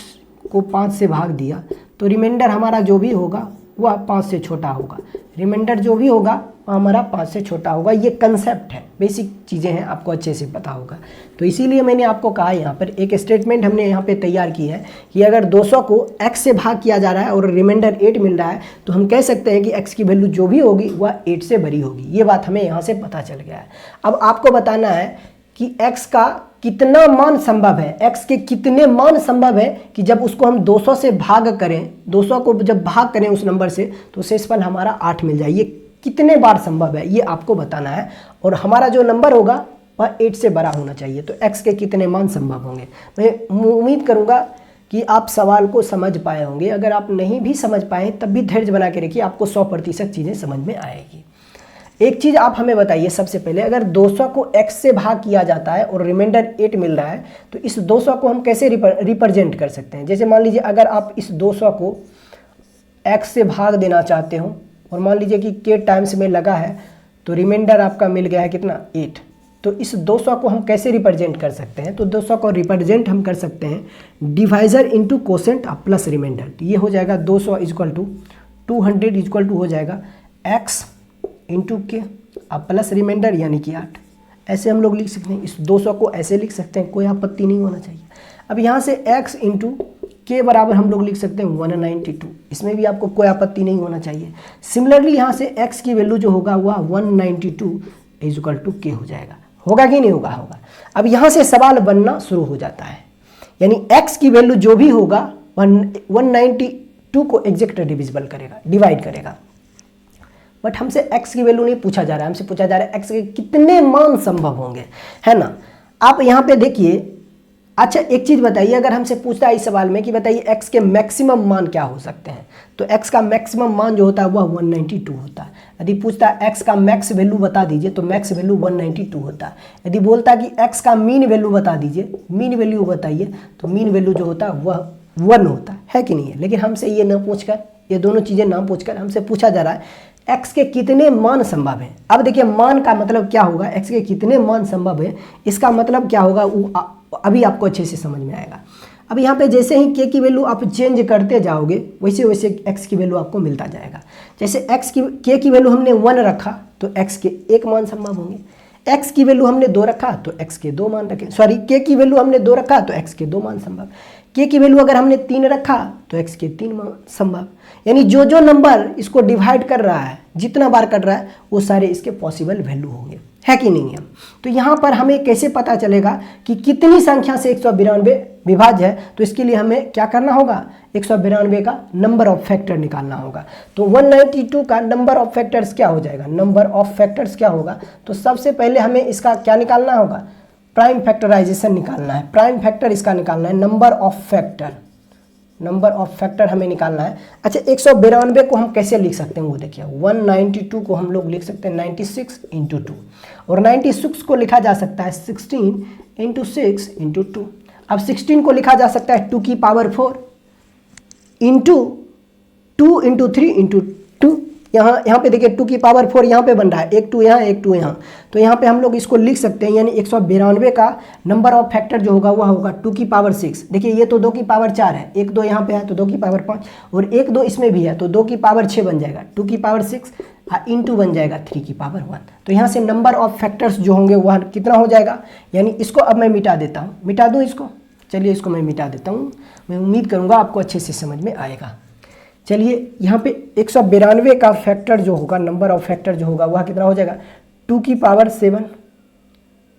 को 5 से भाग दिया तो रिमाइंडर हमारा जो भी होगा वह 5 से छोटा होगा, रिमाइंडर जो भी होगा वह हमारा 5 से छोटा होगा। ये कंसेप्ट है, बेसिक चीज़ें हैं, आपको अच्छे से पता होगा। तो इसीलिए मैंने आपको कहा यहाँ पर एक स्टेटमेंट हमने यहाँ पे तैयार की है कि अगर 200 को x से भाग किया जा रहा है और रिमाइंडर 8 मिल रहा है तो हम कह सकते हैं कि x की वैल्यू जो भी होगी वह 8 से बड़ी होगी। ये बात हमें यहाँ से पता चल गया है। अब आपको बताना है कि x का कितना मान संभव है, x के कितने मान संभव है कि जब उसको हम 200 से भाग करें, 200 को जब भाग करें उस नंबर से तो शेषफल हमारा 8 मिल जाए। ये कितने बार संभव है ये आपको बताना है, और हमारा जो नंबर होगा वह 8 से बड़ा होना चाहिए। तो x के कितने मान संभव होंगे। मैं उम्मीद करूँगा कि आप सवाल को समझ पाए होंगे। अगर आप नहीं भी समझ पाए तब भी धैर्य बना के रखिए, आपको 100% चीज़ें समझ में आएगी। एक चीज़ आप हमें बताइए, सबसे पहले अगर 200 को x से भाग किया जाता है और रिमाइंडर 8 मिल रहा है तो इस 200 को हम कैसे रिप्रेजेंट कर सकते हैं। जैसे मान लीजिए अगर आप इस 200 को x से भाग देना चाहते हो और मान लीजिए कि k टाइम्स में लगा है तो रिमाइंडर आपका मिल गया है कितना 8, तो इस 200 को हम कैसे रिप्रेजेंट कर सकते हैं। तो 200 को रिप्रेजेंट हम कर सकते हैं divisor into quotient plus remainder. तो ये हो जाएगा 200 इक्वल टू 200 इक्वल टू हो जाएगा x इंटू के प्लस रिमाइंडर यानी कि 8। ऐसे हम लोग लिख सकते हैं, इस 200 को ऐसे लिख सकते हैं, कोई आपत्ति नहीं होना चाहिए। अब यहाँ से x इंटू के बराबर हम लोग लिख सकते हैं 192, इसमें भी आपको कोई आपत्ति नहीं होना चाहिए। सिमिलरली यहाँ से x की वैल्यू जो होगा वह 192 इक्वल टू के हो जाएगा। होगा कि नहीं होगा? होगा। अब यहाँ से सवाल बनना शुरू हो जाता है यानी x की वैल्यू जो भी होगा 192 को एग्जैक्ट डिविजिबल करेगा, डिवाइड करेगा। बट हमसे x की वैल्यू नहीं पूछा जा रहा है, हमसे पूछा जा रहा है x के कितने मान संभव होंगे, है ना। आप यहाँ पे देखिए, अच्छा एक चीज़ बताइए, अगर हमसे पूछता है इस सवाल में कि बताइए x के मैक्सिमम मान क्या हो सकते हैं, तो x का मैक्सिमम मान जो होता है वह 192 होता है। यदि पूछता है x का मैक्स वैल्यू बता दीजिए, तो मैक्स वैल्यू 192 होता है। यदि बोलता है कि x का मीन वैल्यू बता दीजिए, मीन वैल्यू बताइए, तो मीन वैल्यू जो होता है वह 1 होता है कि नहीं है। लेकिन हमसे ये ना पूछकर, ये दोनों चीज़ें ना पूछकर हमसे पूछा जा रहा है x के कितने मान संभव हैं। अब देखिए मान का मतलब क्या होगा, x के कितने मान संभव है, इसका मतलब क्या होगा वो अभी आपको अच्छे से समझ में आएगा। अब यहाँ पे जैसे ही k की वैल्यू आप चेंज करते जाओगे वैसे वैसे x की वैल्यू आपको मिलता जाएगा। जैसे k की वैल्यू हमने 1 रखा तो x के 1 मान संभव होंगे, x की वैल्यू हमने 2 रखा तो x के 2 मान रखे, सॉरी k की वैल्यू हमने 2 रखा तो x के 2 मान संभव, k की वैल्यू अगर हमने 3 रखा तो x के 3 मान संभव। यानी जो जो नंबर इसको डिवाइड कर रहा है, जितना बार कर रहा है, वो सारे इसके पॉसिबल वैल्यू होंगे, है कि नहीं है। तो यहाँ पर हमें कैसे पता चलेगा कि कितनी संख्या से 192 विभाज्य है, तो इसके लिए हमें क्या करना होगा, 192 का नंबर ऑफ फैक्टर निकालना होगा। तो 192 का नंबर ऑफ फैक्टर्स क्या हो जाएगा, नंबर ऑफ फैक्टर्स क्या होगा, तो सबसे पहले हमें इसका क्या निकालना होगा, प्राइम फैक्टराइजेशन निकालना है। प्राइम फैक्टर इसका निकालना है, number of factor, number of factor हमें निकालना है। अच्छा 192 को हम कैसे लिख सकते हैं वो देखिए, 192 को हम लोग लिख सकते हैं 96 × 2, और 96 को लिखा जा सकता है 16 × 6 × 2। अब 16 को लिखा जा सकता है 2 की पावर 4 इंटू 2 × 3 × 2। यहाँ पे देखिए 2 की पावर 4 यहाँ पे बन रहा है, एक 2 यहाँ एक 2 यहाँ, तो यहाँ पे हम लोग इसको लिख सकते हैं। यानी 192 का नंबर ऑफ फैक्टर जो होगा वह होगा 2 की पावर 6। देखिए ये तो 2 की पावर 4 है, एक 2 यहाँ पे है तो 2 की पावर 5, और एक 2 इसमें भी है तो 2 की पावर 6 बन जाएगा, 2 की पावर 6 इंटू बन जाएगा 3 की पावर 1। तो यहाँ से नंबर ऑफ फैक्टर्स जो होंगे वह कितना हो जाएगा। यानी इसको अब मैं मिटा देता हूँ, मिटा दूँ इसको, चलिए इसको मैं मिटा देता हूँ। मैं उम्मीद करूँगा आपको अच्छे से समझ में आएगा। चलिए यहाँ पे 192 का फैक्टर जो होगा, नंबर ऑफ फैक्टर जो होगा वह कितना हो जाएगा, 2 की पावर 7,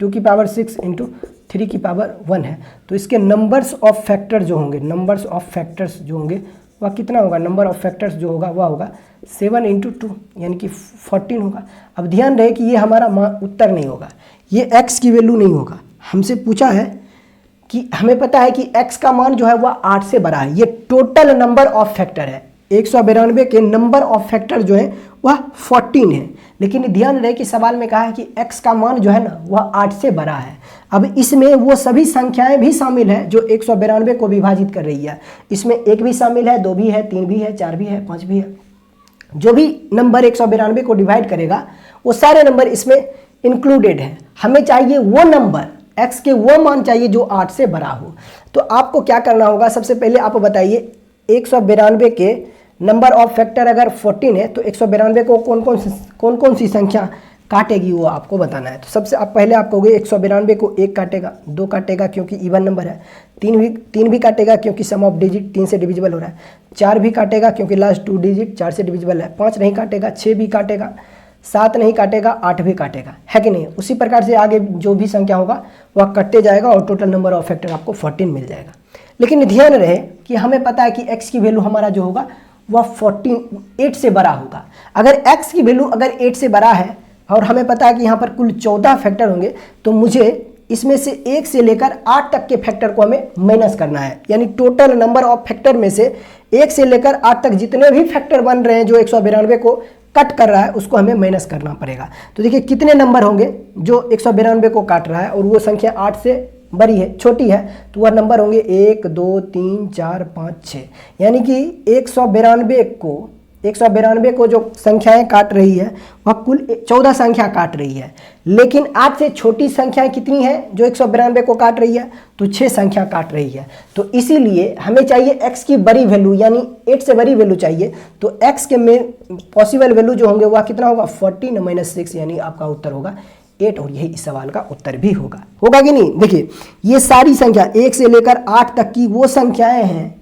2 की पावर 6 इंटू 3 की पावर 1 है। तो इसके नंबर्स ऑफ फैक्टर जो होंगे, नंबर्स ऑफ फैक्टर्स जो होंगे वह कितना होगा, नंबर ऑफ फैक्टर्स जो होगा वह होगा 7 × 2 यानी कि 14 होगा। अब ध्यान रहे कि ये हमारा उत्तर नहीं होगा, ये x की वैल्यू नहीं होगा। हमसे पूछा है कि हमें पता है कि x का मान जो है वह 8 से बड़ा है, ये टोटल नंबर ऑफ फैक्टर है। 192 के नंबर ऑफ फैक्टर जो है वह 14 है, लेकिन ध्यान रहे कि सवाल में कहा है कि x का मान जो है ना वह 8 से बड़ा है। अब इसमें वो सभी संख्याएं भी शामिल है जो 192 को विभाजित कर रही है। इसमें 1 भी शामिल है, 2 भी है, 3 भी है, 4 भी है, 5 भी है। जो भी नंबर 192 को डिवाइड करेगा वो सारे नंबर इसमें इंक्लूडेड है। हमें चाहिए वो नंबर, x के वो मान चाहिए जो 8 से बड़ा हो। तो आपको क्या करना होगा, सबसे पहले आप बताइए 192 के नंबर ऑफ फैक्टर अगर 14 है तो 192 को कौन कौन सी संख्या काटेगी वो आपको बताना है। तो सबसे पहले आप कहोगे 192 को 1 काटेगा, 2 काटेगा क्योंकि इवन नंबर है, 3 भी काटेगा क्योंकि सम ऑफ डिजिट 3 से डिविजिबल हो रहा है, 4 भी काटेगा क्योंकि लास्ट 2 डिजिट 4 से डिविजिबल है, 5 नहीं काटेगा, 6 भी काटेगा, 7 नहीं काटेगा, 8 भी काटेगा, है कि नहीं। उसी प्रकार से आगे जो भी संख्या होगा वह कटते जाएगा और टोटल नंबर ऑफ फैक्टर आपको 14 मिल जाएगा। लेकिन ध्यान रहे कि हमें पता है कि x की वैल्यू हमारा जो होगा वह 8 से बड़ा होगा। अगर x की वैल्यू अगर 8 से बड़ा है और हमें पता है कि यहाँ पर कुल 14 फैक्टर होंगे, तो मुझे इसमें से 1 से लेकर 8 तक के फैक्टर को हमें माइनस करना है। यानी टोटल नंबर ऑफ फैक्टर में से 1 से लेकर 8 तक जितने भी फैक्टर बन रहे हैं जो 192 को कट कर रहा है उसको हमें माइनस करना पड़ेगा। तो देखिए कितने नंबर होंगे जो 192 को काट रहा है और वो संख्या 8 से बड़ी है, छोटी है, तो वह नंबर होंगे 1 2 3 4 5 6। यानी कि 192 को जो संख्याएं काट रही है वह कुल 14 संख्या काट रही है। लेकिन 8 से छोटी संख्याएं कितनी है जो 192 को काट रही है, तो 6 संख्या काट रही है। तो इसीलिए हमें चाहिए x की बड़ी वैल्यू, यानी 8 से बड़ी वैल्यू चाहिए। तो x के में पॉसिबल वैल्यू जो होंगे वह कितना होगा, 14 - 6, यानी आपका उत्तर होगा 8। और यही इस सवाल का उत्तर भी होगा कि नहीं। देखिए ये सारी संख्या 1 से लेकर 8 तक की वो संख्याएं हैं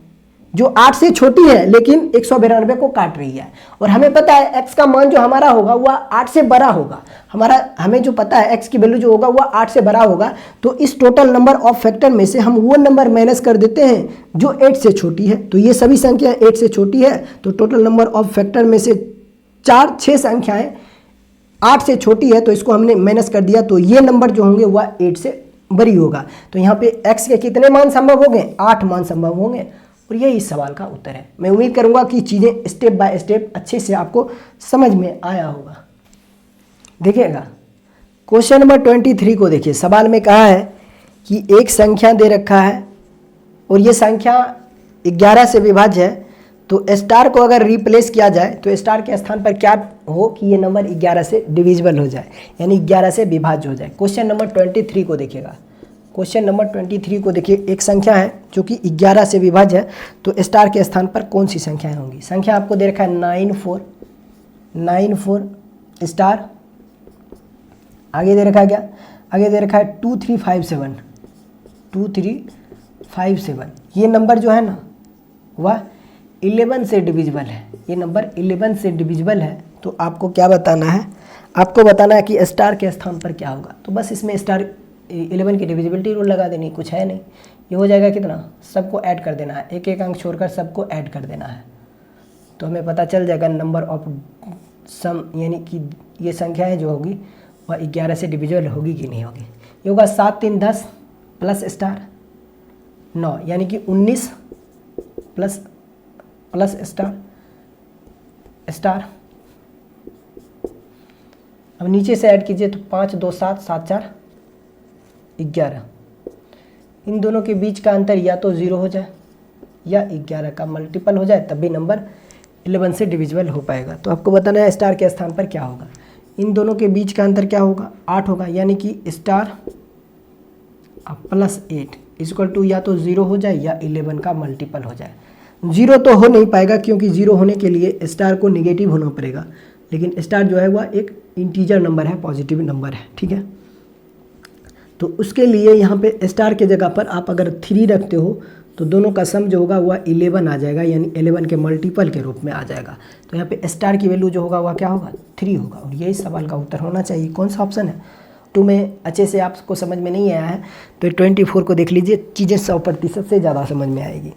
जो 8 से छोटी है लेकिन 192 को काट रही है, और हमें पता है x का मान जो हमारा होगा वह 8 से बड़ा होगा। हमें जो पता है x की वैल्यू जो होगा वह 8 से बड़ा होगा, तो इस टोटल नंबर ऑफ फैक्टर में से हम वो नंबर माइनस कर देते हैं जो 8 से छोटी है। तो ये सभी संख्या 8 से छोटी है, तो टोटल नंबर ऑफ फैक्टर में से 6 संख्याएं 8 से छोटी है, तो इसको हमने माइनस कर दिया, तो ये नंबर जो होंगे वह 8 से बड़ी होगा। तो यहाँ पे x के कितने मान संभव होंगे? 8 मान संभव होंगे, और यही इस सवाल का उत्तर है। मैं उम्मीद करूंगा कि चीज़ें स्टेप बाय स्टेप अच्छे से आपको समझ में आया होगा। देखिएगा क्वेश्चन नंबर 23 को देखिए। सवाल में कहा है कि एक संख्या दे रखा है और ये संख्या 11 से विभाज्य है, तो स्टार को अगर रिप्लेस किया जाए तो स्टार के स्थान पर क्या हो कि ये नंबर 11 से डिविजिबल हो जाए, यानी 11 से विभाज्य हो जाए। क्वेश्चन नंबर 23 को देखिएगा। क्वेश्चन नंबर 23 को देखिए। एक संख्या है जो कि 11 से विभाज्य है, तो स्टार के स्थान पर कौन सी संख्याएं होंगी? संख्या आपको दे रखा है 94 स्टार, आगे दे रखा है क्या? आगे दे रखा है 2357। ये नंबर जो है ना वह 11 से डिविजिबल है। ये नंबर 11 से डिविजिबल है, तो आपको क्या बताना है? आपको बताना है कि स्टार के स्थान पर क्या होगा। तो बस इसमें स्टार 11 की डिविजिबिलिटी रूल लगा देनी, कुछ है नहीं। ये हो जाएगा कितना? सबको ऐड कर देना है, एक एक अंक छोड़कर सबको ऐड कर देना है, तो हमें पता चल जाएगा नंबर ऑफ सम, यानी कि ये संख्याएँ जो होगी वह 11 से डिविजिबल होगी कि नहीं होगी। ये होगा 7 3 10 प्लस स्टार 9, यानी कि 19 प्लस स्टार। अब नीचे से ऐड कीजिए तो 5 2 7 7 4 11। इन दोनों के बीच का अंतर या तो 0 हो जाए या 11 का मल्टीपल हो जाए, तब भी नंबर 11 से डिविजिबल हो पाएगा। तो आपको बताना है स्टार के स्थान पर क्या होगा। इन दोनों के बीच का अंतर क्या होगा? 8 होगा, यानी कि स्टार प्लस 8 इक्वल टू या तो 0 हो जाए या 11 का मल्टीपल हो जाए। 0 तो हो नहीं पाएगा, क्योंकि 0 होने के लिए स्टार को निगेटिव होना पड़ेगा, लेकिन स्टार जो है वह एक इंटीजर नंबर है, पॉजिटिव नंबर है, ठीक है। तो उसके लिए यहाँ पे स्टार के जगह पर आप अगर 3 रखते हो तो दोनों का सम जो होगा वह 11 आ जाएगा, यानी 11 के मल्टीपल के रूप में आ जाएगा। तो यहाँ पे स्टार की वैल्यू जो होगा वह क्या होगा? 3 होगा, और यही सवाल का उत्तर होना चाहिए। कौन सा ऑप्शन है? 2 में अच्छे से आपको समझ में नहीं आया है तो 24 को देख लीजिए, चीज़ें 100% से ज़्यादा समझ में आएगी।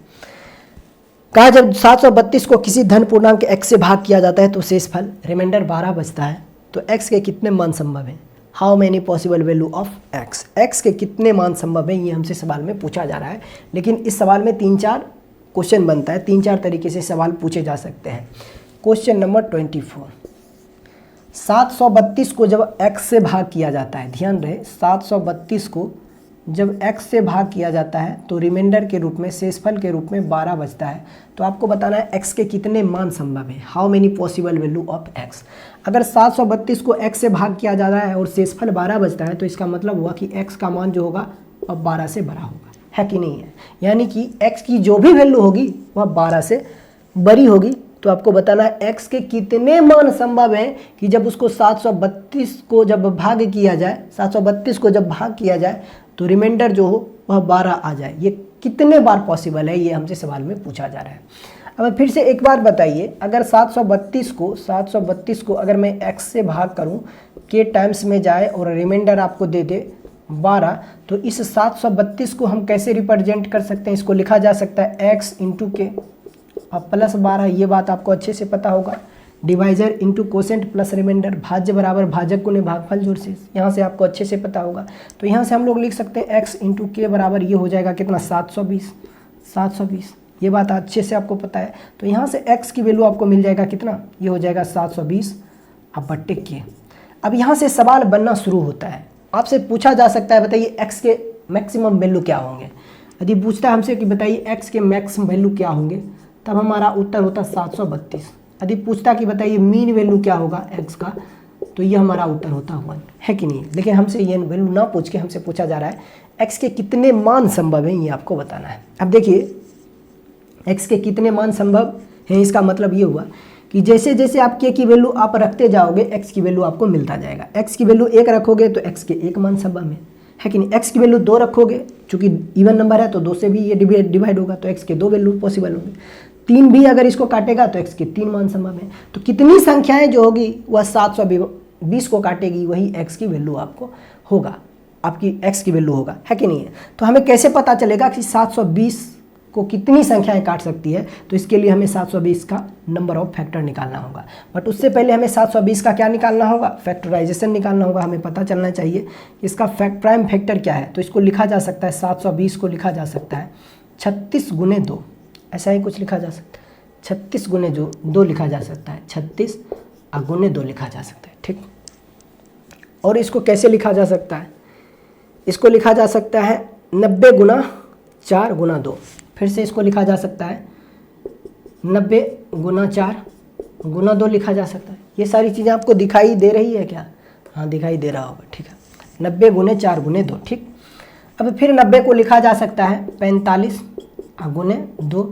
कहा जब 732 को किसी धन पूर्णांक x से भाग किया जाता है तो शेषफल रिमाइंडर 12 बचता है, तो x के कितने मान संभव हैं? How many possible value of x? x के कितने मान संभव हैं, ये हमसे सवाल में पूछा जा रहा है। लेकिन इस सवाल में 3-4 क्वेश्चन बनता है, 3-4 तरीके से सवाल पूछे जा सकते हैं। क्वेश्चन नंबर 24, 732 को जब x से भाग किया जाता है, ध्यान रहे 732 को जब x से भाग किया जाता है तो रिमाइंडर के रूप में, शेषफल के रूप में 12 बचता है। तो आपको बताना है x के कितने मान संभव है, how many possible value of x। अगर 732 को x से भाग किया जा रहा है और शेषफल 12 बचता है, तो इसका मतलब हुआ कि x का मान जो होगा वह 12 से बड़ा होगा, है कि नहीं है? यानी कि x की जो भी वैल्यू होगी वह 12 से बड़ी होगी। तो आपको बताना है x के कितने मान संभव हैं कि जब उसको 732 को जब भाग किया जाए, 732 को जब भाग किया जाए तो रिमाइंडर जो हो वह 12 आ जाए। ये कितने बार पॉसिबल है, ये हमसे सवाल में पूछा जा रहा है। अब फिर से एक बार बताइए, अगर 732 को अगर मैं x से भाग करूं, के टाइम्स में जाए और रिमाइंडर आपको दे दे 12, तो इस 732 को हम कैसे रिप्रेजेंट कर सकते हैं? इसको लिखा जा सकता है x इंटू के और प्लस 12, ये बात आपको अच्छे से पता होगा। Divisor into quotient plus remainder, भाज्य बराबर भाजक गुणे भागफल जोड़ शेष, यहाँ से आपको अच्छे से पता होगा। तो यहाँ से हम लोग लिख सकते हैं x इंटू के बराबर ये हो जाएगा कितना? 720। ये बात अच्छे से आपको पता है। तो यहाँ से x की वैल्यू आपको मिल जाएगा कितना? ये हो जाएगा 720 अब बट्टे के। अब यहाँ से सवाल बनना शुरू होता है, आपसे पूछा जा सकता है बताइए x के मैक्सिमम वैल्यू क्या होंगे। यदि पूछता है हमसे कि बताइए x के मैक्सिमम वैल्यू क्या होंगे, तब हमारा उत्तर होता 732। यदि पूछता कि बताइए मीन वैल्यू क्या होगा x का, तो ये हमारा उत्तर होता 1, है कि नहीं? लेकिन हमसे ये वैल्यू ना पूछ के हमसे पूछा जा रहा है x के कितने मान संभव हैं, ये आपको बताना है। अब देखिए x के कितने मान संभव हैं, इसका मतलब ये हुआ कि जैसे जैसे आप k की वैल्यू आप रखते जाओगे x की वैल्यू आपको मिलता जाएगा। x की वैल्यू 1 रखोगे तो x के 1 मान संभव है, है कि नहीं। एक्स की वैल्यू 2 रखोगे, चूंकि इवन नंबर है तो 2 से भी ये डिवाइड होगा, तो एक्स के 2 वैल्यू पॉसिबल होंगे। 3 भी अगर इसको काटेगा तो एक्स के 3 मान संभव है। तो कितनी संख्याएं जो होगी वह 720 को काटेगी, वही एक्स की वैल्यू आपको होगा, आपकी एक्स की वैल्यू होगा, है कि नहीं है। तो हमें कैसे पता चलेगा कि 720 को कितनी संख्याएं काट सकती है, तो इसके लिए हमें 720 का नंबर ऑफ फैक्टर निकालना होगा। बट उससे पहले हमें 720 का क्या निकालना होगा, फैक्टराइजेशन निकालना होगा। हमें पता चलना चाहिए कि इसका प्राइम फैक्टर क्या है। तो इसको लिखा जा सकता है, 720 को लिखा जा सकता है 36 गुने 2, ऐसा ही कुछ लिखा जा सकता है। 36 गुने 2 लिखा जा सकता है, 36 गुने 2 लिखा जा सकता है, ठीक। और इसको कैसे लिखा जा सकता है, इसको लिखा जा सकता है 90 गुना 4 गुना 2। फिर से इसको लिखा जा सकता है 90 गुना 4 गुना 2 लिखा जा सकता है। ये सारी चीज़ें आपको दिखाई दे रही है क्या? हाँ, दिखाई दे रहा होगा, ठीक है। 90 गुने 4 गुने 2, ठीक। अब फिर 90 को लिखा जा सकता है 45 गुने 2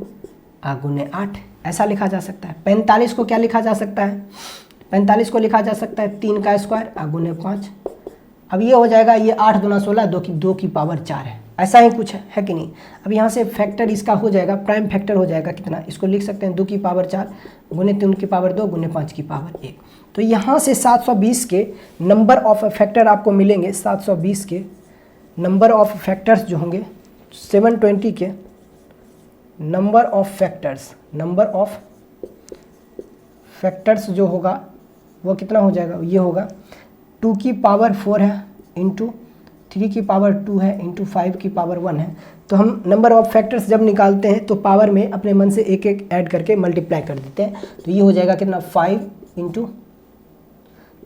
गुने 8, ऐसा लिखा जा सकता है। 45 को क्या लिखा जा सकता है, 45 को लिखा जा सकता है 3 का स्क्वायर गुने 5। अब ये हो जाएगा, ये 8 गुना 16 2 की पावर 4 है, ऐसा ही कुछ है कि नहीं। अब यहाँ से फैक्टर इसका हो जाएगा, प्राइम फैक्टर हो जाएगा कितना, इसको लिख सकते हैं 2 की पावर 4 गुने 3 की पावर 2 गुने 5 की पावर 1। तो यहाँ से 720 के नंबर ऑफ फैक्टर आपको मिलेंगे। 720 के नंबर ऑफ फैक्टर्स जो होंगे, 720 के नंबर ऑफ फैक्टर्स जो होगा वो कितना हो जाएगा, ये होगा 2 की पावर 4 है इंटू 3 की पावर 2 है इंटू 5 की पावर 1 है। तो हम नंबर ऑफ फैक्टर्स जब निकालते हैं तो पावर में अपने मन से एक एक ऐड करके मल्टीप्लाई कर देते हैं। तो ये हो जाएगा कितना, 5 इंटू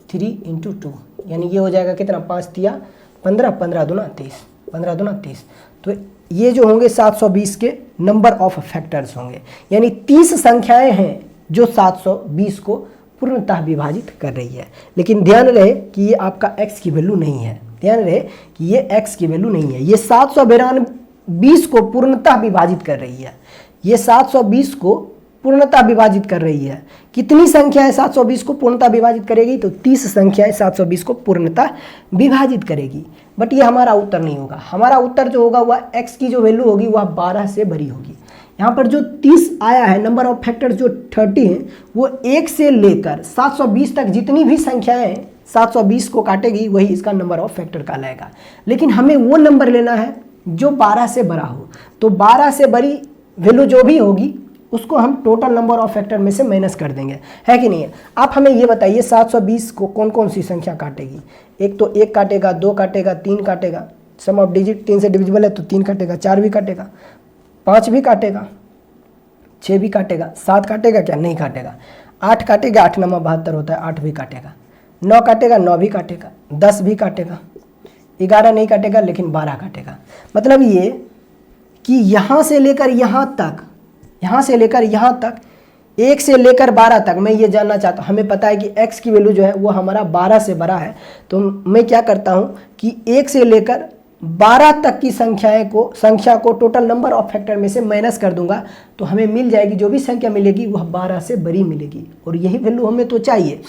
3 इंटू 2, यानी ये हो जाएगा कितना, 5 तिया 15, 15 दूना 30, 15 दूना 30। तो ये जो होंगे 720 के नंबर ऑफ फैक्टर्स होंगे, यानी 30 संख्याएं हैं जो 720 को पूर्णतः विभाजित कर रही है। लेकिन ध्यान रहे कि ये आपका x की वैल्यू नहीं है, ध्यान रहे कि ये x की वैल्यू नहीं है, ये 720 को पूर्णतः विभाजित कर रही है। ये 720 को पूर्णतः विभाजित कर रही है। कितनी संख्याएं 720 को पूर्णतः विभाजित करेगी, तो 30 संख्याएं 720 को पूर्णतः विभाजित करेगी। बट ये हमारा उत्तर नहीं होगा। हमारा उत्तर जो होगा वह x की जो वैल्यू होगी वह 12 से बड़ी होगी। यहाँ पर जो 30 आया है, नंबर ऑफ फैक्टर जो 30 हैं, वो 1 से लेकर 720 तक जितनी भी संख्याएं 720 को काटेगी वही इसका नंबर ऑफ फैक्टर कहलाएगा। लेकिन हमें वो नंबर लेना है जो 12 से बड़ा हो। तो 12 से बड़ी वैल्यू जो भी होगी उसको हम टोटल नंबर ऑफ फैक्टर में से माइनस कर देंगे, है कि नहीं है। आप हमें ये बताइए 720 को कौन कौन सी संख्या काटेगी। एक तो 1 काटेगा, 2 काटेगा, 3 काटेगा, सम ऑफ डिजिट 3 से डिविजिबल है तो 3 काटेगा, 4 भी काटेगा, 5 भी काटेगा, 6 भी काटेगा, 7 काटेगा क्या, नहीं काटेगा, 8 काटेगा, 8 9 72 होता है, 8 भी काटेगा, 9 काटेगा, 9 भी काटेगा, 10 भी काटेगा, 11 नहीं काटेगा लेकिन 12 काटेगा। मतलब ये कि यहाँ से लेकर यहाँ तक, यहाँ से लेकर यहाँ तक, 1 से लेकर 12 तक मैं ये जानना चाहता हूँ। हमें पता है कि x की वैल्यू जो है वो हमारा 12 से बड़ा है। तो मैं क्या करता हूँ कि 1 से लेकर 12 तक की संख्या को टोटल नंबर ऑफ फैक्टर में से माइनस कर दूंगा, तो हमें मिल जाएगी, जो भी संख्या मिलेगी वह 12 से बड़ी मिलेगी। और यही वैल्यू हमें तो चाहिए।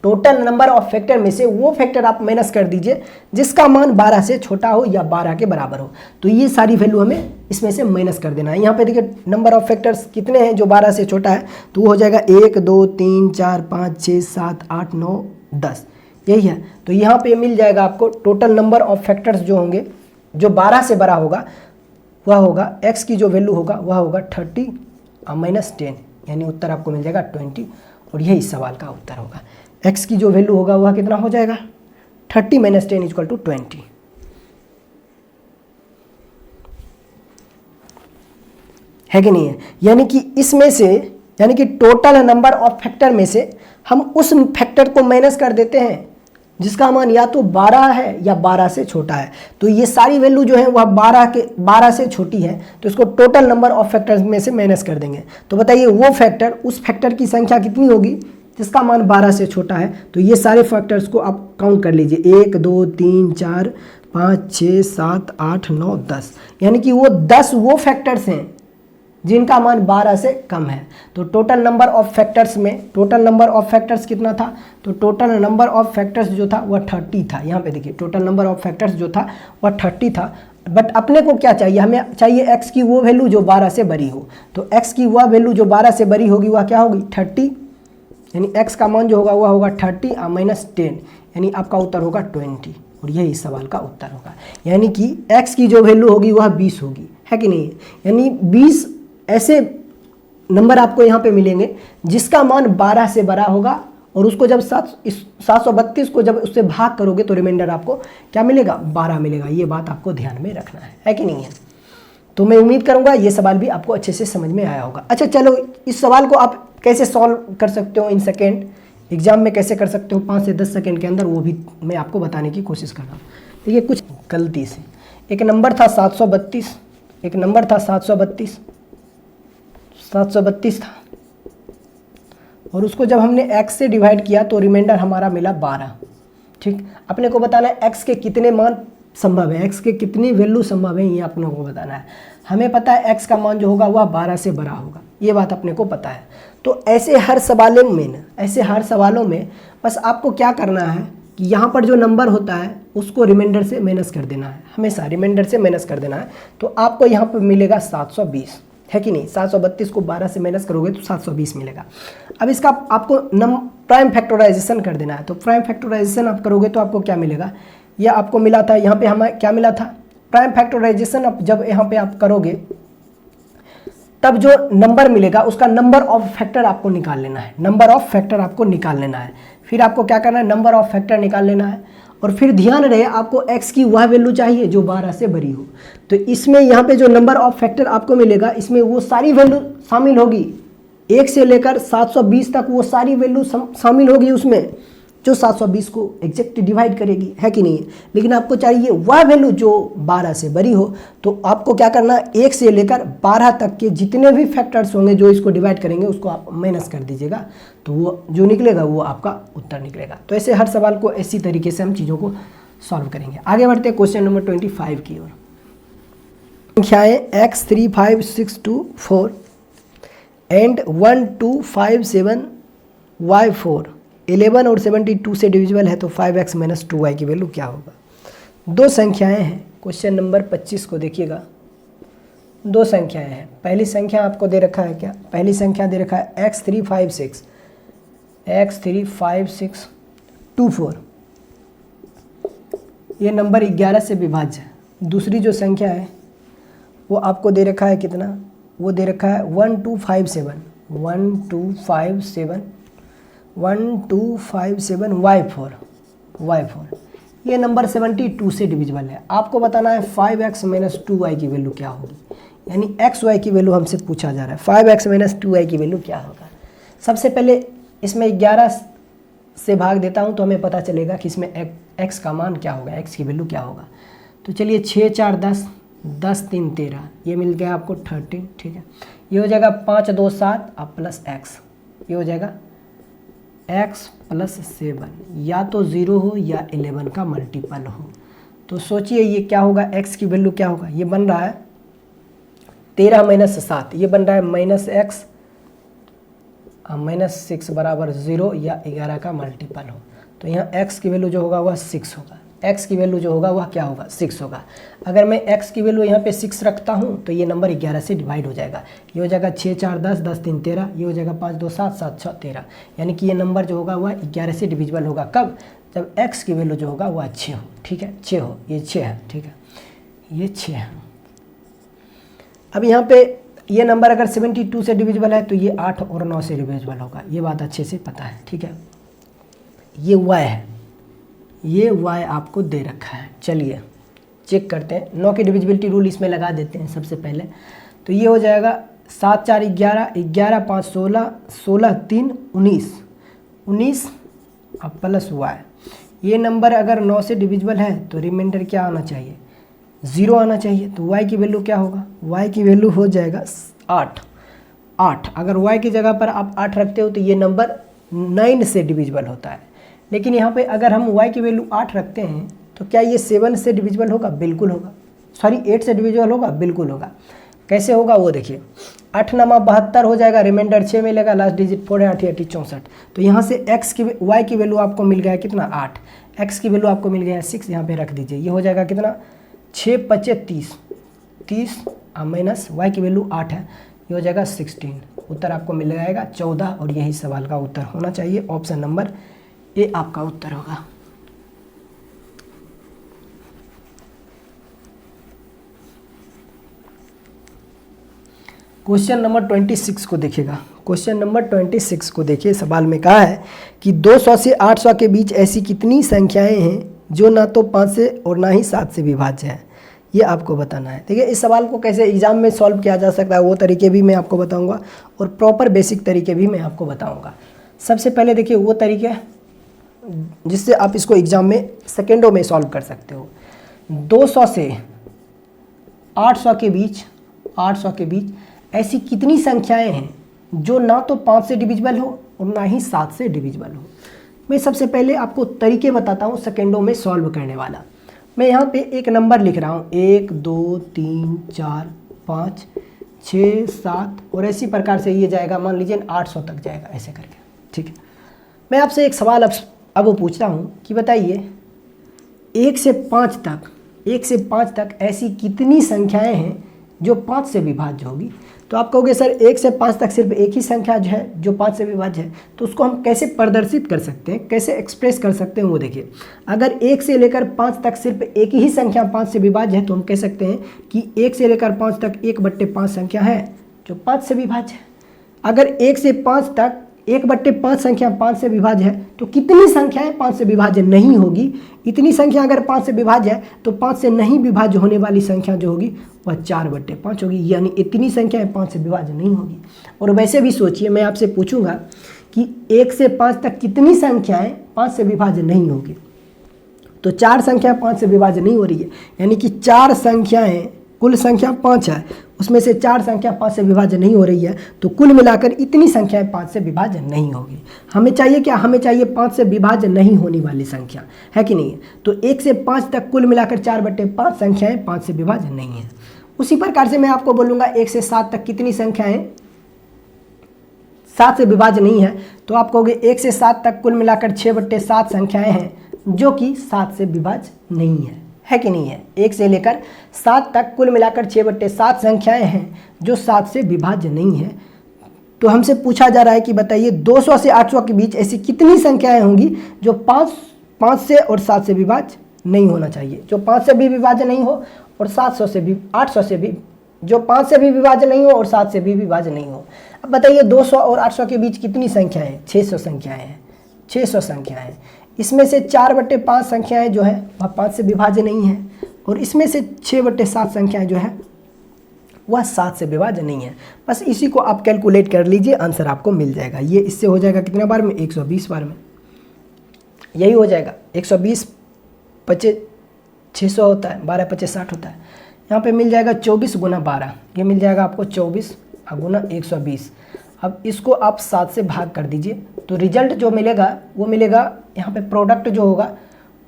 टोटल नंबर ऑफ फैक्टर में से वो फैक्टर आप माइनस कर दीजिए जिसका मान 12 से छोटा हो या 12 के बराबर हो। तो ये सारी वैल्यू हमें इसमें से माइनस कर देना है। यहाँ पे देखिए नंबर ऑफ फैक्टर्स कितने हैं जो 12 से छोटा है, तो वो हो जाएगा 1 2 3 4 5 6 7 8 9 10, यही है। तो यहाँ पे मिल जाएगा आपको टोटल नंबर ऑफ फैक्टर्स जो होंगे जो 12 से बड़ा होगा, वह होगा x की जो वैल्यू होगा वह होगा 30 माइनस 10, यानी उत्तर आपको मिल जाएगा 20। और यही इस सवाल का उत्तर होगा। x की जो वैल्यू होगा वह कितना हो जाएगा, 30 माइनस 10 इक्वल टू 20। है कि नहीं है। यानी कि इसमें से, यानी कि टोटल नंबर ऑफ फैक्टर में से हम उस फैक्टर को माइनस कर देते हैं जिसका मान या तो 12 है या 12 से छोटा है। तो ये सारी वैल्यू जो है वह 12 से छोटी है, तो इसको टोटल नंबर ऑफ फैक्टर्स में से माइनस कर देंगे। तो बताइए वो फैक्टर, उस फैक्टर की संख्या कितनी होगी जिसका मान 12 से छोटा है। तो ये सारे फैक्टर्स को आप काउंट कर लीजिए, 1 2 3 4 5 6 7 8 9 10, यानी कि वो 10 वो फैक्टर्स हैं जिनका मान 12 से कम है। तो टोटल नंबर ऑफ फैक्टर्स में टोटल नंबर ऑफ फैक्टर्स कितना था, तो टोटल नंबर ऑफ फैक्टर्स जो था वह 30 था। यहाँ पे देखिए टोटल नंबर ऑफ फैक्टर्स जो था वह 30 था। बट अपने को क्या चाहिए, हमें चाहिए x की वो वैल्यू जो 12 से बड़ी हो। तो x की वह वैल्यू जो 12 से बड़ी होगी वह क्या होगी 30, यानी x का मान जो होगा वह होगा 30 माइनस 10, यानी आपका उत्तर होगा 20। और यही इस सवाल का उत्तर होगा, यानी कि x की जो वैल्यू होगी वह 20 होगी, है कि नहीं। यानी 20 ऐसे नंबर आपको यहाँ पे मिलेंगे जिसका मान 12 से बड़ा होगा, और उसको जब 732 को जब उससे भाग करोगे तो रिमाइंडर आपको क्या मिलेगा 12 मिलेगा। ये बात आपको ध्यान में रखना है कि नहीं है। तो मैं उम्मीद करूँगा ये सवाल भी आपको अच्छे से समझ में आया होगा। अच्छा चलो, इस सवाल को आप कैसे सॉल्व कर सकते हो इन सेकेंड, एग्जाम में कैसे कर सकते हो 5 से 10 सेकेंड के अंदर, वो भी मैं आपको बताने की कोशिश कर रहा हूँ। देखिए कुछ गलती से एक नंबर था 732, एक नंबर था 732 था, और उसको जब हमने x से डिवाइड किया तो रिमाइंडर हमारा मिला 12। ठीक, अपने को बताना है x के कितने मान संभव है, x के कितनी वैल्यू संभव है, ये अपने को बताना है। हमें पता है x का मान जो होगा वह 12 से बड़ा होगा, ये बात अपने को पता है। तो ऐसे हर सवालों में बस आपको क्या करना है कि यहाँ पर जो नंबर होता है उसको रिमाइंडर से माइनस कर देना है, हमेशा रिमाइंडर से माइनस कर देना है। तो आपको यहाँ पर मिलेगा 720, है कि नहीं। 732 को 12 से माइनस करोगे तो 720 मिलेगा। अब इसका आपको प्राइम फैक्टराइजेशन कर देना है। तो प्राइम फैक्टराइजेशन आप करोगे तो आपको क्या मिलेगा, यह आपको मिला था, यहाँ पे हमें क्या मिला था प्राइम फैक्टराइजेशन। अब जब यहाँ पे आप करोगे तब जो नंबर मिलेगा उसका नंबर ऑफ फैक्टर आपको निकाल लेना है, नंबर ऑफ फैक्टर आपको निकाल लेना है। फिर आपको क्या करना है, नंबर ऑफ फैक्टर निकाल लेना है। और फिर ध्यान रहे आपको x की वह वैल्यू चाहिए जो 12 से बड़ी हो। तो इसमें यहाँ पे जो नंबर ऑफ फैक्टर आपको मिलेगा इसमें वो सारी वैल्यू शामिल होगी, 1 से लेकर 720 तक वो सारी वैल्यू शामिल होगी उसमें, जो 720 को एग्जैक्ट डिवाइड करेगी, है कि नहीं। लेकिन आपको चाहिए वह वैल्यू जो 12 से बड़ी हो। तो आपको क्या करना, 1 से लेकर 12 तक के जितने भी फैक्टर्स होंगे जो इसको डिवाइड करेंगे उसको आप माइनस कर दीजिएगा, तो वो जो निकलेगा वो आपका उत्तर निकलेगा। तो ऐसे हर सवाल को ऐसी तरीके से हम चीज़ों को सॉल्व करेंगे। आगे बढ़ते हैं क्वेश्चन नंबर 25 की ओर। संख्याएँ x 3 5 6 2 4 एंड 1 2 5 7 y 4 11 और 72 से डिविजिबल है, तो 5x माइनस 2y की वैल्यू क्या होगा। दो संख्याएं हैं, क्वेश्चन नंबर 25 को देखिएगा। दो संख्याएं हैं, पहली संख्या आपको दे रखा है क्या, पहली संख्या दे रखा है x 3 5 6 2 4, ये नंबर 11 से विभाज्य है। दूसरी जो संख्या है वो आपको दे रखा है कितना, वो दे रखा है 1 2 5 7 y4 ये नंबर 72 से डिविजिबल है। आपको बताना है 5x माइनस 2y की वैल्यू क्या होगी, यानी xy की वैल्यू हमसे पूछा जा रहा है। 5x माइनस 2y की वैल्यू क्या होगा। सबसे पहले इसमें 11 से भाग देता हूं तो हमें पता चलेगा कि इसमें x का मान क्या होगा, x की वैल्यू क्या होगा। तो चलिए 6 4 10 10 3 13, ये मिल गया आपको 13। ठीक है, ये हो जाएगा 5 2 7 अब प्लस x, ये हो जाएगा x प्लस 7, या तो 0 हो या 11 का मल्टीपल हो। तो सोचिए ये क्या होगा, x की वैल्यू क्या होगा। ये बन रहा है 13 माइनस 7, ये बन रहा है माइनस x माइनस 6 बराबर 0 या 11 का मल्टीपल हो। तो यहाँ x की वैल्यू जो होगा वह 6 होगा, x की वैल्यू जो होगा वह क्या होगा 6 होगा। अगर मैं x की वैल्यू यहाँ पे 6 रखता हूँ तो ये नंबर 11 से डिवाइड हो जाएगा। ये हो जाएगा 6 4 10 10 3 13, ये हो जाएगा 5 2 7 7 6 13, यानी कि ये नंबर जो होगा वह 11 से डिविजिबल होगा। कब, जब x की वैल्यू जो होगा वह 6 हो। ठीक है, 6 हो, ये 6 है। ठीक है, ये 6 है। अब यहाँ पे ये नंबर अगर 72 से डिविजिबल है तो ये 8 और 9 से डिविजिबल होगा, ये बात अच्छे से पता है। ठीक है, ये y है, ये y आपको दे रखा है। चलिए चेक करते हैं, 9 की डिविजिबिलिटी रूल इसमें लगा देते हैं सबसे पहले। तो ये हो जाएगा 7 4 11 11 5 16 16 3 19 अब प्लस y। ये नंबर अगर 9 से डिविजिबल है तो रिमाइंडर क्या आना चाहिए, 0 आना चाहिए। तो y की वैल्यू क्या होगा, y की वैल्यू हो जाएगा 8। अगर y की जगह पर आप 8 रखते हो तो ये नंबर 9 से डिविजिबल होता है। लेकिन यहाँ पे अगर हम y की वैल्यू 8 रखते हैं तो क्या ये 7 से डिविजिबल होगा, बिल्कुल होगा। सॉरी 8 से डिविजिबल होगा, बिल्कुल होगा। कैसे होगा वो देखिए, 8 नमा 72 हो जाएगा, रिमाइंडर 6 मिलेगा, लास्ट डिजिट 4 है, 8 64। तो यहाँ से x की y की वैल्यू आपको मिल गया कितना 8, x की वैल्यू आपको मिल गया 6, यहाँ पे रख दीजिए। ये हो जाएगा कितना 6 × 5 = 30 माइनस y की वैल्यू 8 है, ये हो जाएगा 16। उत्तर आपको मिल जाएगा 14 और यही सवाल का उत्तर होना चाहिए। ऑप्शन नंबर ए आपका उत्तर होगा। क्वेश्चन नंबर 26 को देखिएगा। क्वेश्चन नंबर 26 को देखिए, सवाल में कहा है कि 200 से 800 के बीच ऐसी कितनी संख्याएं हैं जो ना तो 5 से और ना ही 7 से विभाज्य है, ये आपको बताना है। देखिए इस सवाल को कैसे एग्जाम में सॉल्व किया जा सकता है वो तरीके भी मैं आपको बताऊंगा और प्रॉपर बेसिक तरीके भी मैं आपको बताऊंगा। सबसे पहले देखिए वो तरीके जिससे आप इसको एग्जाम में सेकेंडों में सॉल्व कर सकते हो। 200 से 800 के बीच ऐसी कितनी संख्याएं हैं जो ना तो 5 से डिविजिबल हो और ना ही 7 से डिविजिबल हो। मैं सबसे पहले आपको तरीके बताता हूँ सेकेंडों में सॉल्व करने वाला। मैं यहाँ पे एक नंबर लिख रहा हूँ, 1 2 3 4 5 6 7 और ऐसी प्रकार से ये जाएगा, मान लीजिए 800 तक जाएगा ऐसे करके। ठीक है, मैं आपसे एक सवाल अब पूछता हूँ कि बताइए 1 से 5 तक ऐसी कितनी संख्याएं हैं जो 5 से विभाज्य होगी। तो आप कहोगे सर 1 से 5 तक सिर्फ एक ही संख्या जो है जो 5 से विभाज्य है, तो उसको हम कैसे प्रदर्शित कर सकते हैं, कैसे एक्सप्रेस कर सकते हैं वो देखिए। अगर 1 से लेकर 5 तक सिर्फ एक ही संख्या 5 से विभाज्य है तो हम कह सकते हैं कि 1 से लेकर 5 तक 1/5 संख्या है जो 5 से विभाज्य है। अगर 1 से 5 तक 1/5 संख्या 5 से विभाज्य है तो कितनी संख्याएं 5 से विभाज्य नहीं होगी। इतनी संख्या अगर 5 से विभाज्य है तो 5 से नहीं विभाज्य होने वाली संख्या जो होगी वह 4/5 होगी, यानी इतनी संख्याएं 5 से विभाज्य नहीं होगी। और वैसे भी सोचिए, मैं आपसे पूछूंगा कि 1 से 5 तक कितनी संख्याएं 5 से विभाज्य नहीं होगी, तो 4 संख्या 5 से विभाज्य नहीं हो रही है, यानी कि 4 संख्याएं, कुल संख्या 5 है उसमें से 4 संख्या 5 से विभाज्य नहीं हो रही है, तो कुल मिलाकर इतनी संख्याएं 5 से विभाज्य नहीं होगी। हमें चाहिए क्या, हमें चाहिए 5 से विभाज्य नहीं होने वाली संख्या, है कि नहीं। तो 1 से 5 तक कुल मिलाकर 4/5 संख्याएं 5 से विभाज्य नहीं है। उसी प्रकार से मैं आपको बोलूँगा 1 से 7 तक कितनी संख्याएं 7 से विभाज्य नहीं है, तो आप कहोगे 1 से 7 तक कुल मिलाकर 6/7 संख्याएं हैं जो कि 7 से विभाज्य नहीं है कि नहीं है। 1 से लेकर 7 तक कुल मिलाकर 6/7 संख्याएं हैं जो 7 से विभाज्य नहीं है। तो हमसे पूछा जा रहा है कि बताइए 200 से 800 के बीच ऐसी कितनी संख्याएं होंगी जो 5 से और 7 से विभाज्य नहीं होना चाहिए, जो 5 से भी विभाज्य नहीं हो और 800 से भी, जो 5 से भी विभाज्य नहीं हो और 7 से भी विभाज्य नहीं हो। अब बताइए 200 और 800 के बीच कितनी संख्याएं हैं, 600 संख्याएं हैं, 600 संख्याएं। इसमें से 4/5 संख्याएं जो है वह 5 से विभाज्य नहीं है और इसमें से 6/7 संख्याएं जो है वह 7 से विभाज्य नहीं है। बस इसी को आप कैलकुलेट कर लीजिए, आंसर आपको मिल जाएगा। ये इससे हो जाएगा कितने बार में, 120 बार में, यही हो जाएगा। 120 × 600 होता है, 12 × 5 60 होता है। यहाँ पे मिल जाएगा 24 × 12, ये मिल जाएगा आपको 24 × 120। अब इसको आप 7 से भाग कर दीजिए तो रिजल्ट जो मिलेगा वो मिलेगा, यहाँ पे प्रोडक्ट जो होगा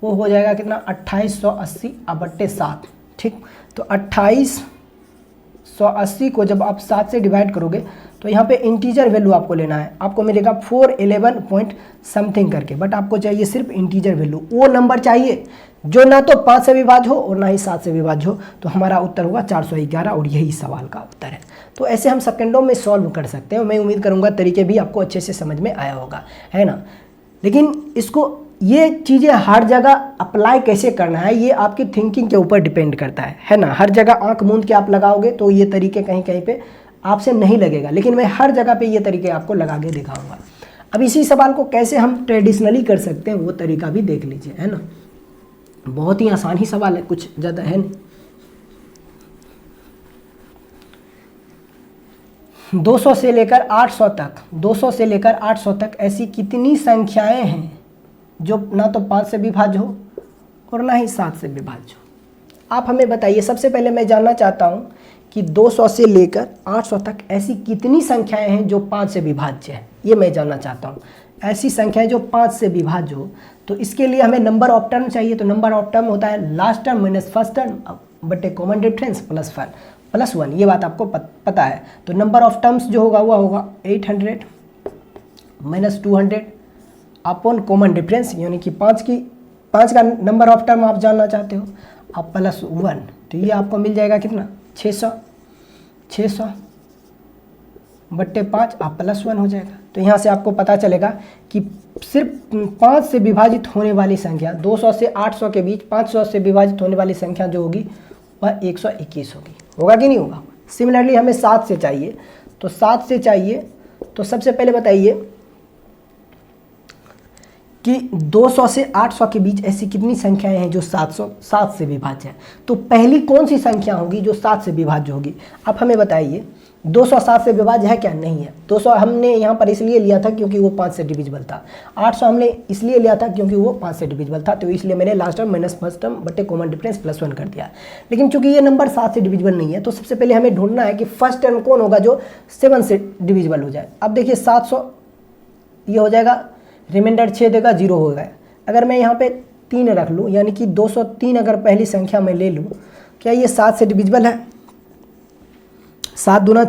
वो हो जाएगा कितना 2880/7। ठीक, तो 2880 को जब आप 7 से डिवाइड करोगे तो यहाँ पे इंटीजर वैल्यू आपको लेना है, आपको मिलेगा 411 पॉइंट समथिंग करके, बट आपको चाहिए सिर्फ इंटीजर वैल्यू, वो नंबर चाहिए जो ना तो 5 से विभाज्य हो और ना ही 7 से विभाज्य हो। तो हमारा उत्तर होगा 411 और यही सवाल का उत्तर है। तो ऐसे हम सेकंडों में सॉल्व कर सकते हैं। मैं उम्मीद करूँगा तरीके भी आपको अच्छे से समझ में आया होगा, है ना। लेकिन इसको, ये चीज़ें हर जगह अप्लाई कैसे करना है ये आपकी थिंकिंग के ऊपर डिपेंड करता है ना। हर जगह आंख मूंद के आप लगाओगे तो ये तरीके कहीं कहीं पे आपसे नहीं लगेगा, लेकिन मैं हर जगह पे ये तरीके आपको लगा के दिखाऊंगा। अब इसी सवाल को कैसे हम ट्रेडिशनली कर सकते हैं वो तरीका भी देख लीजिए, है ना। बहुत ही आसान ही सवाल है, कुछ ज़्यादा है नहीं। 200 से लेकर 800 तक ऐसी कितनी संख्याएं हैं जो ना तो 5 से विभाज्य हो और ना ही 7 से विभाज्य हो। आप हमें बताइए। सबसे पहले मैं जानना चाहता हूँ कि 200 से लेकर 800 तक ऐसी कितनी संख्याएं हैं जो 5 से विभाज्य है, ये मैं जानना चाहता हूँ। ऐसी संख्याएं जो 5 से विभाज्य हो, तो इसके लिए हमें नंबर ऑफ टर्म चाहिए। तो नंबर ऑफ टर्म होता है last term minus first term बटे कॉमन डिफरेंस प्लस 1। +1, ये बात आपको पता है। तो नंबर ऑफ टर्म्स जो होगा वह होगा 800 - 200 अपॉन कॉमन डिफरेंस, यानी कि 5 का नंबर ऑफ टर्म आप जानना चाहते हो, आप +1, तो ये आपको मिल जाएगा कितना 600 बट्टे 5, आप +1 हो जाएगा। तो यहाँ से आपको पता चलेगा कि सिर्फ 5 से विभाजित होने वाली संख्या 200 से 800 के बीच 500 से विभाजित होने वाली संख्या जो होगी वह 121 होगी। होगा कि नहीं होगा? सिमिलरली हमें 7 से चाहिए, तो 7 से चाहिए तो सबसे पहले बताइए कि 200 से 800 के बीच ऐसी कितनी संख्याएं हैं जो 7 से विभाज्य है। तो पहली कौन सी संख्या होगी जो 7 से विभाज्य होगी? आप हमें बताइए। 200 7 से विभाज्य है क्या? नहीं है। 200 हमने यहाँ पर इसलिए लिया था क्योंकि वो 5 से डिविजिबल था। 800 हमने इसलिए लिया था क्योंकि वो 5 से डिविजिबल था, तो इसलिए मैंने last term minus first term बटे कॉमन डिफरेंस +1 कर दिया। लेकिन चूंकि ये नंबर 7 से डिविजिबल नहीं है, तो सबसे पहले हमें ढूंढना है कि फर्स्ट टर्म कौन होगा जो 7 से डिविजिबल हो जाए। अब देखिए 700 ये हो जाएगा, रिमाइंडर 6 देगा, 0 हो गया। अगर मैं यहाँ पे 3 रख लूँ, यानी कि 203 अगर पहली संख्या में ले लूँ, क्या ये 7 से डिविजिबल है? 7 दूना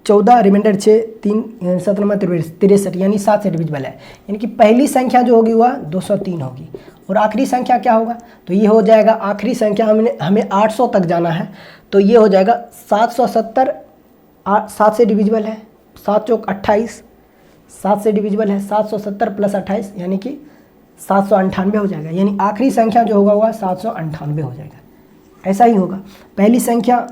14, रिमाइंडर 6, 3 7 63, यानी 7 से डिविजिबल है। यानी कि पहली संख्या जो होगी वह 203 होगी। और आखिरी संख्या क्या होगा? तो ये हो जाएगा आखिरी संख्या, हमें 800 तक जाना है, तो ये हो जाएगा 770। 7 से डिविजिबल है, 7 चौक 28, 7 से डिविजिबल है, 770 + 28 यानी कि 798 हो जाएगा। यानी आखिरी संख्या जो होगा वह 798 हो जाएगा। ऐसा ही होगा, पहली संख्या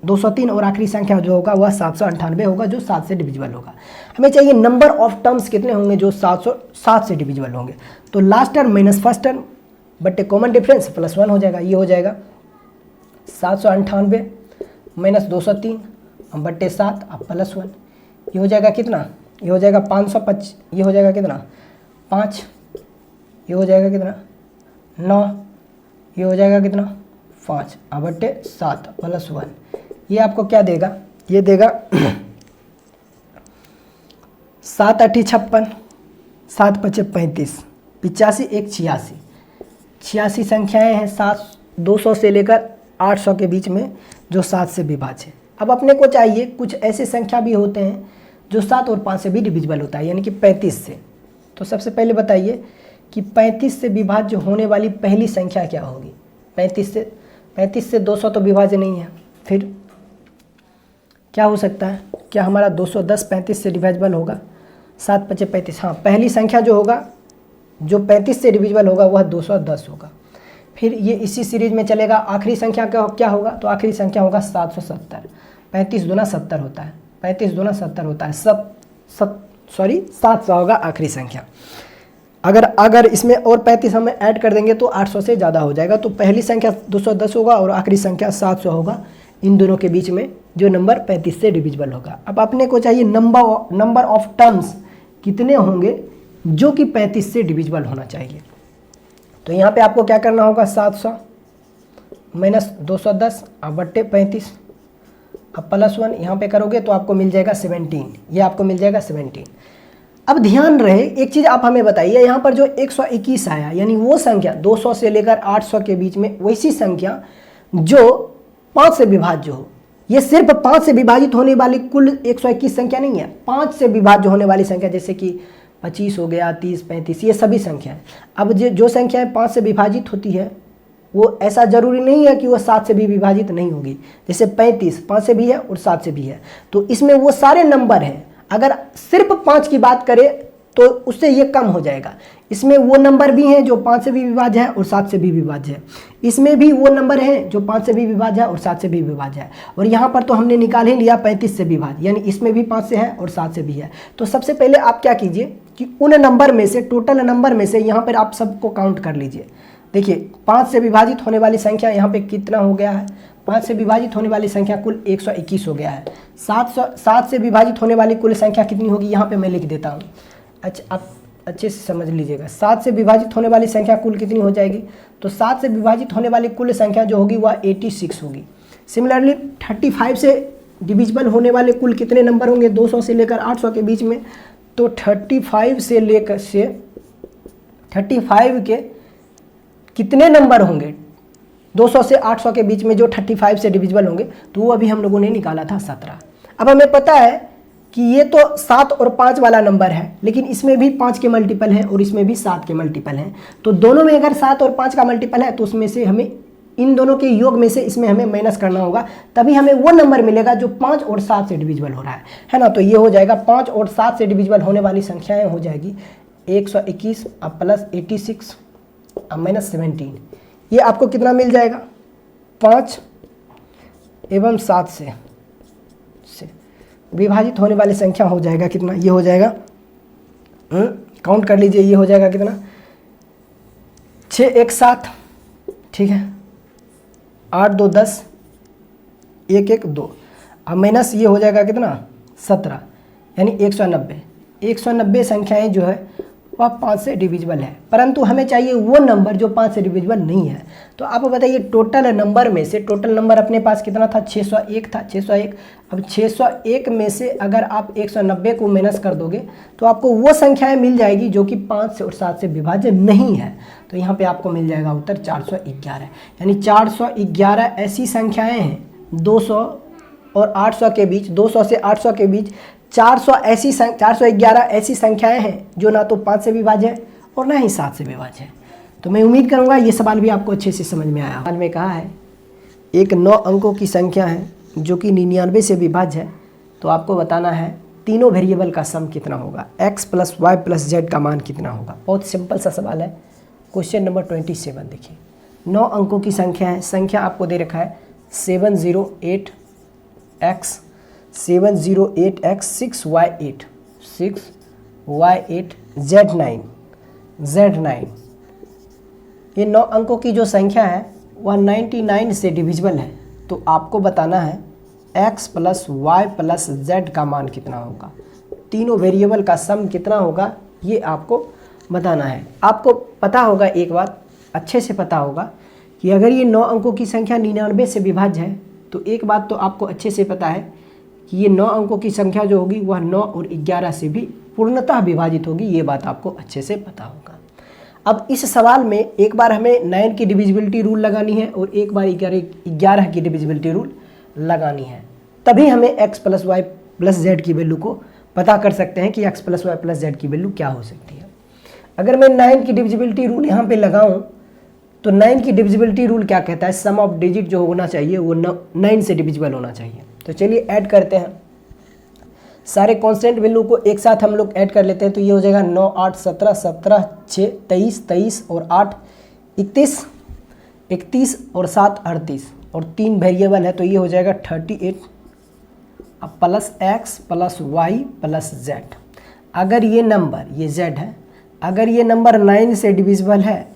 203 और आखिरी संख्या जो होगा वह 798 होगा जो 7 से डिविजिबल होगा। हमें चाहिए नंबर ऑफ टर्म्स कितने होंगे जो 707 से डिविजिबल होंगे। तो last term minus first term बटे कॉमन डिफरेंस +1 हो जाएगा। ये हो जाएगा 798 - 203 बटे 7 अब +1, ये हो जाएगा कितना? ये हो जाएगा 525, ये हो जाएगा कितना 5, ये हो जाएगा कितना 9, ये हो जाएगा कितना 5 बटे 7 +1। ये आपको क्या देगा? ये देगा 7 8 56, 7 5 35, 85 1 86, 86 संख्याएं हैं 200 से लेकर 800 के बीच में जो 7 से विभाज्य है। अब अपने को चाहिए कुछ ऐसे संख्या भी होते हैं जो 7 और 5 से भी डिविजिबल होता है, यानी कि 35 से। तो सबसे पहले बताइए कि 35 से विभाज्य होने वाली पहली संख्या क्या होगी? 35 से 200 तो विभाज्य नहीं है, फिर क्या हो सकता है? क्या हमारा 210 35 से डिविजिबल होगा? 7 5 35, हाँ, पहली संख्या जो होगा जो 35 से डिविजिबल होगा वह 210 होगा। फिर ये इसी सीरीज में चलेगा। आखिरी संख्या क्या होगा? तो आखिरी संख्या होगा 770। 35 दूना 70 होता है, 35 दूना 70 होता है, 700 होगा आखिरी संख्या। अगर इसमें और 35 हमें ऐड कर देंगे तो 800 से ज़्यादा हो जाएगा। तो पहली संख्या 210 होगा और आखिरी संख्या 700 होगा, इन दोनों के बीच में जो नंबर 35 से डिविजिबल होगा। अब अपने को चाहिए नंबर ऑफ टर्म्स कितने होंगे जो कि 35 से डिविजिबल होना चाहिए। तो यहाँ पे आपको क्या करना होगा? 700 - 210 बट्टे 35 अब +1 यहाँ पे करोगे तो आपको मिल जाएगा 17, ये आपको मिल जाएगा 17। अब ध्यान रहे एक चीज़ आप हमें बताइए, यहाँ पर जो 121 आया यानी वो संख्या 200 से लेकर 800 के बीच में वैसी संख्या जो 5 से विभाज्य हो। ये सिर्फ 5 से विभाजित होने वाली कुल 121 संख्या नहीं है, 5 से विभाज्य होने वाली संख्या जैसे कि 25 हो गया, 30 35, ये सभी संख्याएं। अब जो संख्याएं 5 से विभाजित होती है वो ऐसा जरूरी नहीं है कि वो 7 से भी विभाजित नहीं होगी। जैसे 35 5 से भी है और 7 से भी है, तो इसमें वो सारे नंबर हैं। अगर सिर्फ 5 की बात करें तो उससे ये कम हो जाएगा। इसमें वो नंबर भी हैं जो 5 से भी विभाज्य है और 7 से भी विभाज्य है। इसमें भी वो नंबर हैं जो 5 से भी विभाज्य है और 7 से भी विभाज्य है। और यहाँ पर तो हमने निकाल ही लिया 35 से विभाज्य, यानी इसमें भी 5 से है और 7 से भी है। तो सबसे पहले आप क्या कीजिए कि उन नंबर में से, टोटल नंबर में से यहाँ पर आप सबको काउंट कर लीजिए। देखिए 5 से विभाजित होने वाली संख्या यहाँ पे कितना हो गया है? 5 से विभाजित होने वाली संख्या कुल 121 हो गया है। 7 से विभाजित होने वाली कुल संख्या कितनी होगी? यहाँ पे मैं लिख देता हूँ। अच्छा, आप अच्छे से समझ लीजिएगा। 7 से विभाजित होने वाली संख्या कुल कितनी हो जाएगी? तो 7 से विभाजित होने वाली कुल संख्या जो होगी वह 86 होगी। सिमिलरली 35 से डिविजिबल होने वाले कुल कितने नंबर होंगे 200 से लेकर 800 के बीच में? तो 35 से लेकर 35 के कितने नंबर होंगे 200 से 800 के बीच में जो 35 से डिविजिबल होंगे तो वो अभी हम लोगों ने निकाला था 17। अब हमें पता है कि ये तो 7 और 5 वाला नंबर है, लेकिन इसमें भी 5 के मल्टीपल हैं और इसमें भी 7 के मल्टीपल हैं। तो दोनों में अगर 7 और 5 का मल्टीपल है तो उसमें से हमें इन दोनों के योग में से इसमें हमें माइनस करना होगा, तभी हमें वो नंबर मिलेगा जो 5 और 7 से डिविजिबल हो रहा है ना। तो ये हो जाएगा 5 और 7 से डिविजिबल होने वाली संख्याएं हो जाएगी 121 अब प्लस 86 अब माइनस 17। ये आपको कितना मिल जाएगा? 5 एवं 7 से विभाजित होने वाली संख्या हो जाएगा कितना? ये हो जाएगा, काउंट कर लीजिए, ये हो जाएगा कितना? 6 1 7, ठीक है, 8 2 10, 1 1 2, अब माइनस ये हो जाएगा कितना? 17, यानी 190। 190 संख्याएं जो है वह 5 से डिविजिबल है, परंतु हमें चाहिए वो नंबर जो 5 से डिविजिबल नहीं है। तो आप बताइए टोटल नंबर में से, टोटल नंबर अपने पास कितना था? 601 था, 601। अब 601 में से अगर आप 190 को माइनस कर दोगे तो आपको वो संख्याएं मिल जाएगी जो कि 5 से और 7 से विभाज्य नहीं है। तो यहाँ पे आपको मिल जाएगा उत्तर 411, यानी 411 ऐसी संख्याएँ हैं 200 और 800 के बीच, 200 से 800 के बीच 411 ऐसी संख्याएं हैं जो ना तो 5 से विभाज्य है और ना ही 7 से विभाज्य है। तो मैं उम्मीद करूंगा ये सवाल भी आपको अच्छे से समझ में आया। सवाल में कहा है एक 9 अंकों की संख्या है जो कि 99 से विभाज्य है, तो आपको बताना है तीनों वेरिएबल का सम कितना होगा, x plus y plus z का मान कितना होगा। बहुत सिंपल सा सवाल है। क्वेश्चन नंबर 27 देखिए, 9 अंकों की संख्या है, संख्या आपको दे रखा है 708x 708x 6y8 z9। ये 9 अंकों की जो संख्या है वह 99 से डिविजिबल है, तो आपको बताना है x plus y plus z का मान कितना होगा, तीनों वेरिएबल का सम कितना होगा, ये आपको बताना है। आपको पता होगा, एक बात अच्छे से पता होगा कि अगर ये 9 अंकों की संख्या 99 से विभाज्य है तो एक बात तो आपको अच्छे से पता है कि ये 9 अंकों की संख्या जो होगी वह 9 और 11 से भी पूर्णतः विभाजित होगी, ये बात आपको अच्छे से पता होगा। अब इस सवाल में एक बार हमें 9 की डिविजिबिलिटी रूल लगानी है और एक बार 11 की डिविजिबिलिटी रूल लगानी है, तभी हमें x plus y plus z की वैल्यू को पता कर सकते हैं कि x plus y plus z की वैल्यू क्या हो सकती है। अगर मैं 9 की डिविजिबिलिटी रूल यहाँ पे लगाऊं तो 9 की डिविजिबिलिटी रूल क्या कहता है, सम ऑफ डिजिट जो होना चाहिए वो 9 से डिविजिबल होना चाहिए। तो चलिए ऐड करते हैं, सारे कांस्टेंट वैल्यू को एक साथ हम लोग ऐड कर लेते हैं। तो ये हो जाएगा 9 8 17 17 6 23 23 और 8 31 31 और 7 38 और 3 वेरिएबल है, तो ये हो जाएगा 38 अब plus x plus y plus z. अगर ये नंबर, ये z है, अगर ये नंबर 9 से डिविजिबल है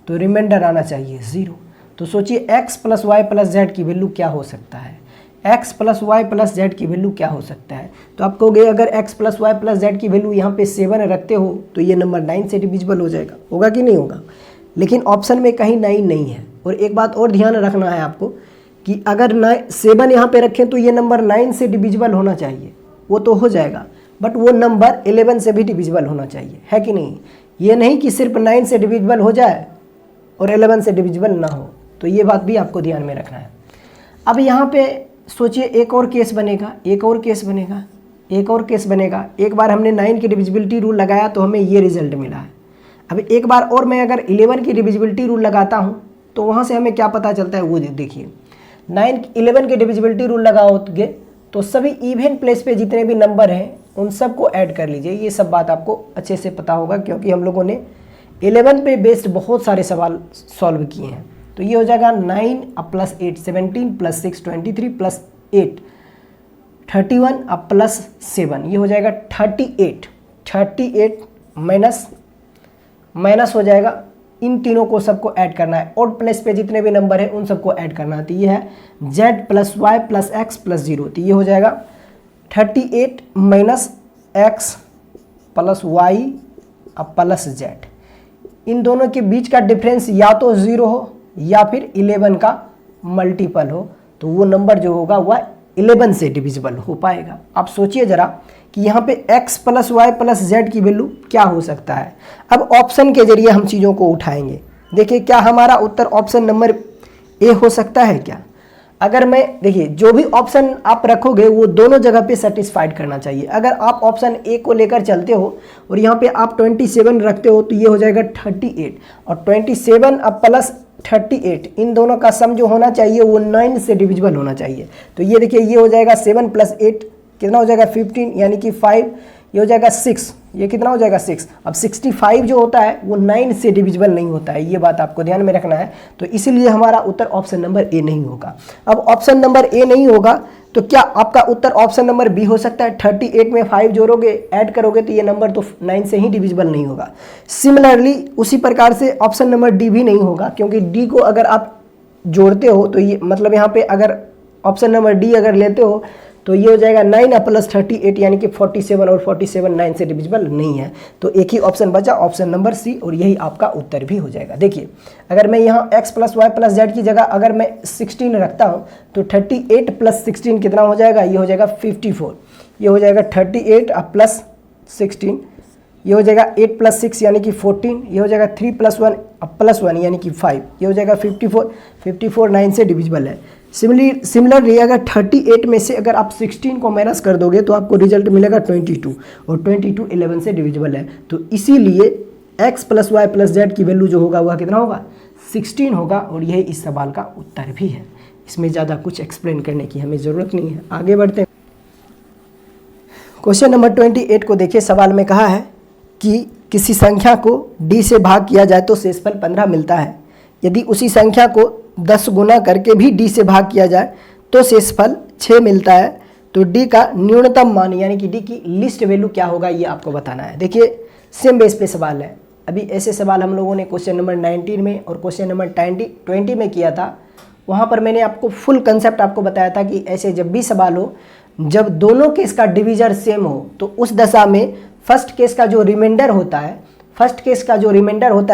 तो रिमाइंडर आना चाहिए 0। तो सोचिए x plus y plus z की वैल्यू क्या हो सकता है, x plus y plus z की वैल्यू क्या हो सकता है। तो आप कहोगे अगर x plus y plus z की वैल्यू यहाँ पे 7 रखते हो तो ये नंबर 9 से डिविजिबल हो जाएगा, होगा कि नहीं होगा। लेकिन ऑप्शन में कहीं 9 नहीं है। और एक बात और ध्यान रखना है आपको कि अगर 7 यहाँ पे रखें तो ये नंबर 9 से डिविजिबल होना चाहिए, वो तो हो जाएगा, बट वो नंबर 11 से भी डिविजिबल होना चाहिए, है कि नहीं। ये नहीं कि सिर्फ 9 से डिविजिबल हो जाए और 11 से डिविजिबल ना हो, तो ये बात भी आपको ध्यान में रखना है। अब यहाँ पे सोचिए एक और केस बनेगा, एक और केस बनेगा, एक और केस बनेगा। एक बार हमने 9 की डिविजिबिलिटी रूल लगाया तो हमें ये रिजल्ट मिला है। अब एक बार और मैं अगर 11 की डिविजिबिलिटी रूल लगाता हूँ तो वहाँ से हमें क्या पता चलता है, वो देखिए 11 की डिविजिबिलिटी रूल लगाओगे तो सभी इवन प्लेस पे जितने भी नंबर हैं उन सब को ऐड कर लीजिए। ये सब बात आपको अच्छे से पता होगा क्योंकि हम लोगों ने 11 पे बेस्ड बहुत सारे सवाल सॉल्व किए हैं। तो ये हो जाएगा 9 अब प्लस 8 17 प्लस 6 23 प्लस 8 31 अब प्लस 7, ये हो जाएगा 38 माइनस हो जाएगा। इन तीनों को सबको ऐड करना है, ऑड प्लेस पे जितने भी नंबर है उन सबको ऐड करना है। तो ये है z plus y plus x plus 0, तो ये हो जाएगा 38 माइनस एक्स प्लस वाई अब प्लस जेड। इन दोनों के बीच का डिफरेंस या तो 0 हो या फिर 11 का मल्टीपल हो, तो वो नंबर जो होगा वह 11 से डिविजिबल हो पाएगा। आप सोचिए ज़रा कि यहाँ पे x plus y plus z की वैल्यू क्या हो सकता है। अब ऑप्शन के जरिए हम चीज़ों को उठाएंगे। देखिए क्या हमारा उत्तर ऑप्शन नंबर ए हो सकता है क्या? अगर मैं देखिए जो भी ऑप्शन आप रखोगे वो दोनों जगह पे सेटिस्फाइड करना चाहिए। अगर आप ऑप्शन ए को लेकर चलते हो और यहाँ पे आप 27 रखते हो तो ये हो जाएगा 38, और 27 अब प्लस 38 इन दोनों का सम जो होना चाहिए वो 9 से डिविजिबल होना चाहिए। तो ये देखिए ये हो जाएगा 7 + 8 कितना हो जाएगा 15 यानी कि 5, ये हो जाएगा 6, ये कितना हो जाएगा 6। अब 65 जो होता है वो 9 से डिविजिबल नहीं होता है, ये बात आपको ध्यान में रखना है। तो इसलिए हमारा उत्तर ऑप्शन नंबर ए नहीं होगा। अब ऑप्शन नंबर ए नहीं होगा तो क्या आपका उत्तर ऑप्शन नंबर बी हो सकता है? 38 में 5 जोड़ोगे ऐड करोगे तो ये नंबर तो 9 से ही डिविजिबल नहीं होगा। सिमिलरली उसी प्रकार से ऑप्शन नंबर डी भी नहीं होगा, क्योंकि डी को अगर आप जोड़ते हो तो ये मतलब यहाँ पे अगर ऑप्शन नंबर डी अगर लेते हो तो ये हो जाएगा 9 + 38 यानी कि 47, और 47 9 से डिविजिबल नहीं है। तो एक ही ऑप्शन बचा ऑप्शन नंबर सी, और यही आपका उत्तर भी हो जाएगा। देखिए अगर मैं यहाँ x + y + z की जगह अगर मैं 16 रखता हूँ तो 38 + 16 कितना हो जाएगा? ये हो जाएगा 54। ये हो जाएगा 38 + 16, ये हो जाएगा 8 + 6 यानी कि 14, ये हो जाएगा 3 + 1 + 1 यानी कि 5, ये हो जाएगा 54। 54 9 से डिविजिबल है। सिमिलरली अगर 38 में से अगर आप 16 को माइनस कर दोगे तो आपको रिजल्ट मिलेगा 22, और 22 11 से डिविजिबल है। तो इसीलिए x + y + z की वैल्यू जो होगा वह कितना होगा? 16 होगा, और यही इस सवाल का उत्तर भी है। इसमें ज़्यादा कुछ एक्सप्लेन करने की हमें ज़रूरत नहीं है। आगे बढ़ते हैं। क्वेश्चन नंबर 28 को देखिए। सवाल में कहा है कि किसी संख्या को d से भाग किया जाए तो शेषफल 15 मिलता है। यदि उसी संख्या को 10 गुना करके भी d से भाग किया जाए तो शेषफल 6 मिलता है। तो d का न्यूनतम मान यानी कि d की लिस्ट वैल्यू क्या होगा ये आपको बताना है। देखिए सेम बेस पे सवाल है। अभी ऐसे सवाल हम लोगों ने क्वेश्चन नंबर 19 में और क्वेश्चन नंबर 20 में किया था। वहाँ पर मैंने आपको फुल कंसेप्ट आपको बताया था कि ऐसे जब भी सवाल हो, जब दोनों केस का डिवीजर सेम हो तो उस दशा में फर्स्ट केस का जो रिमाइंडर होता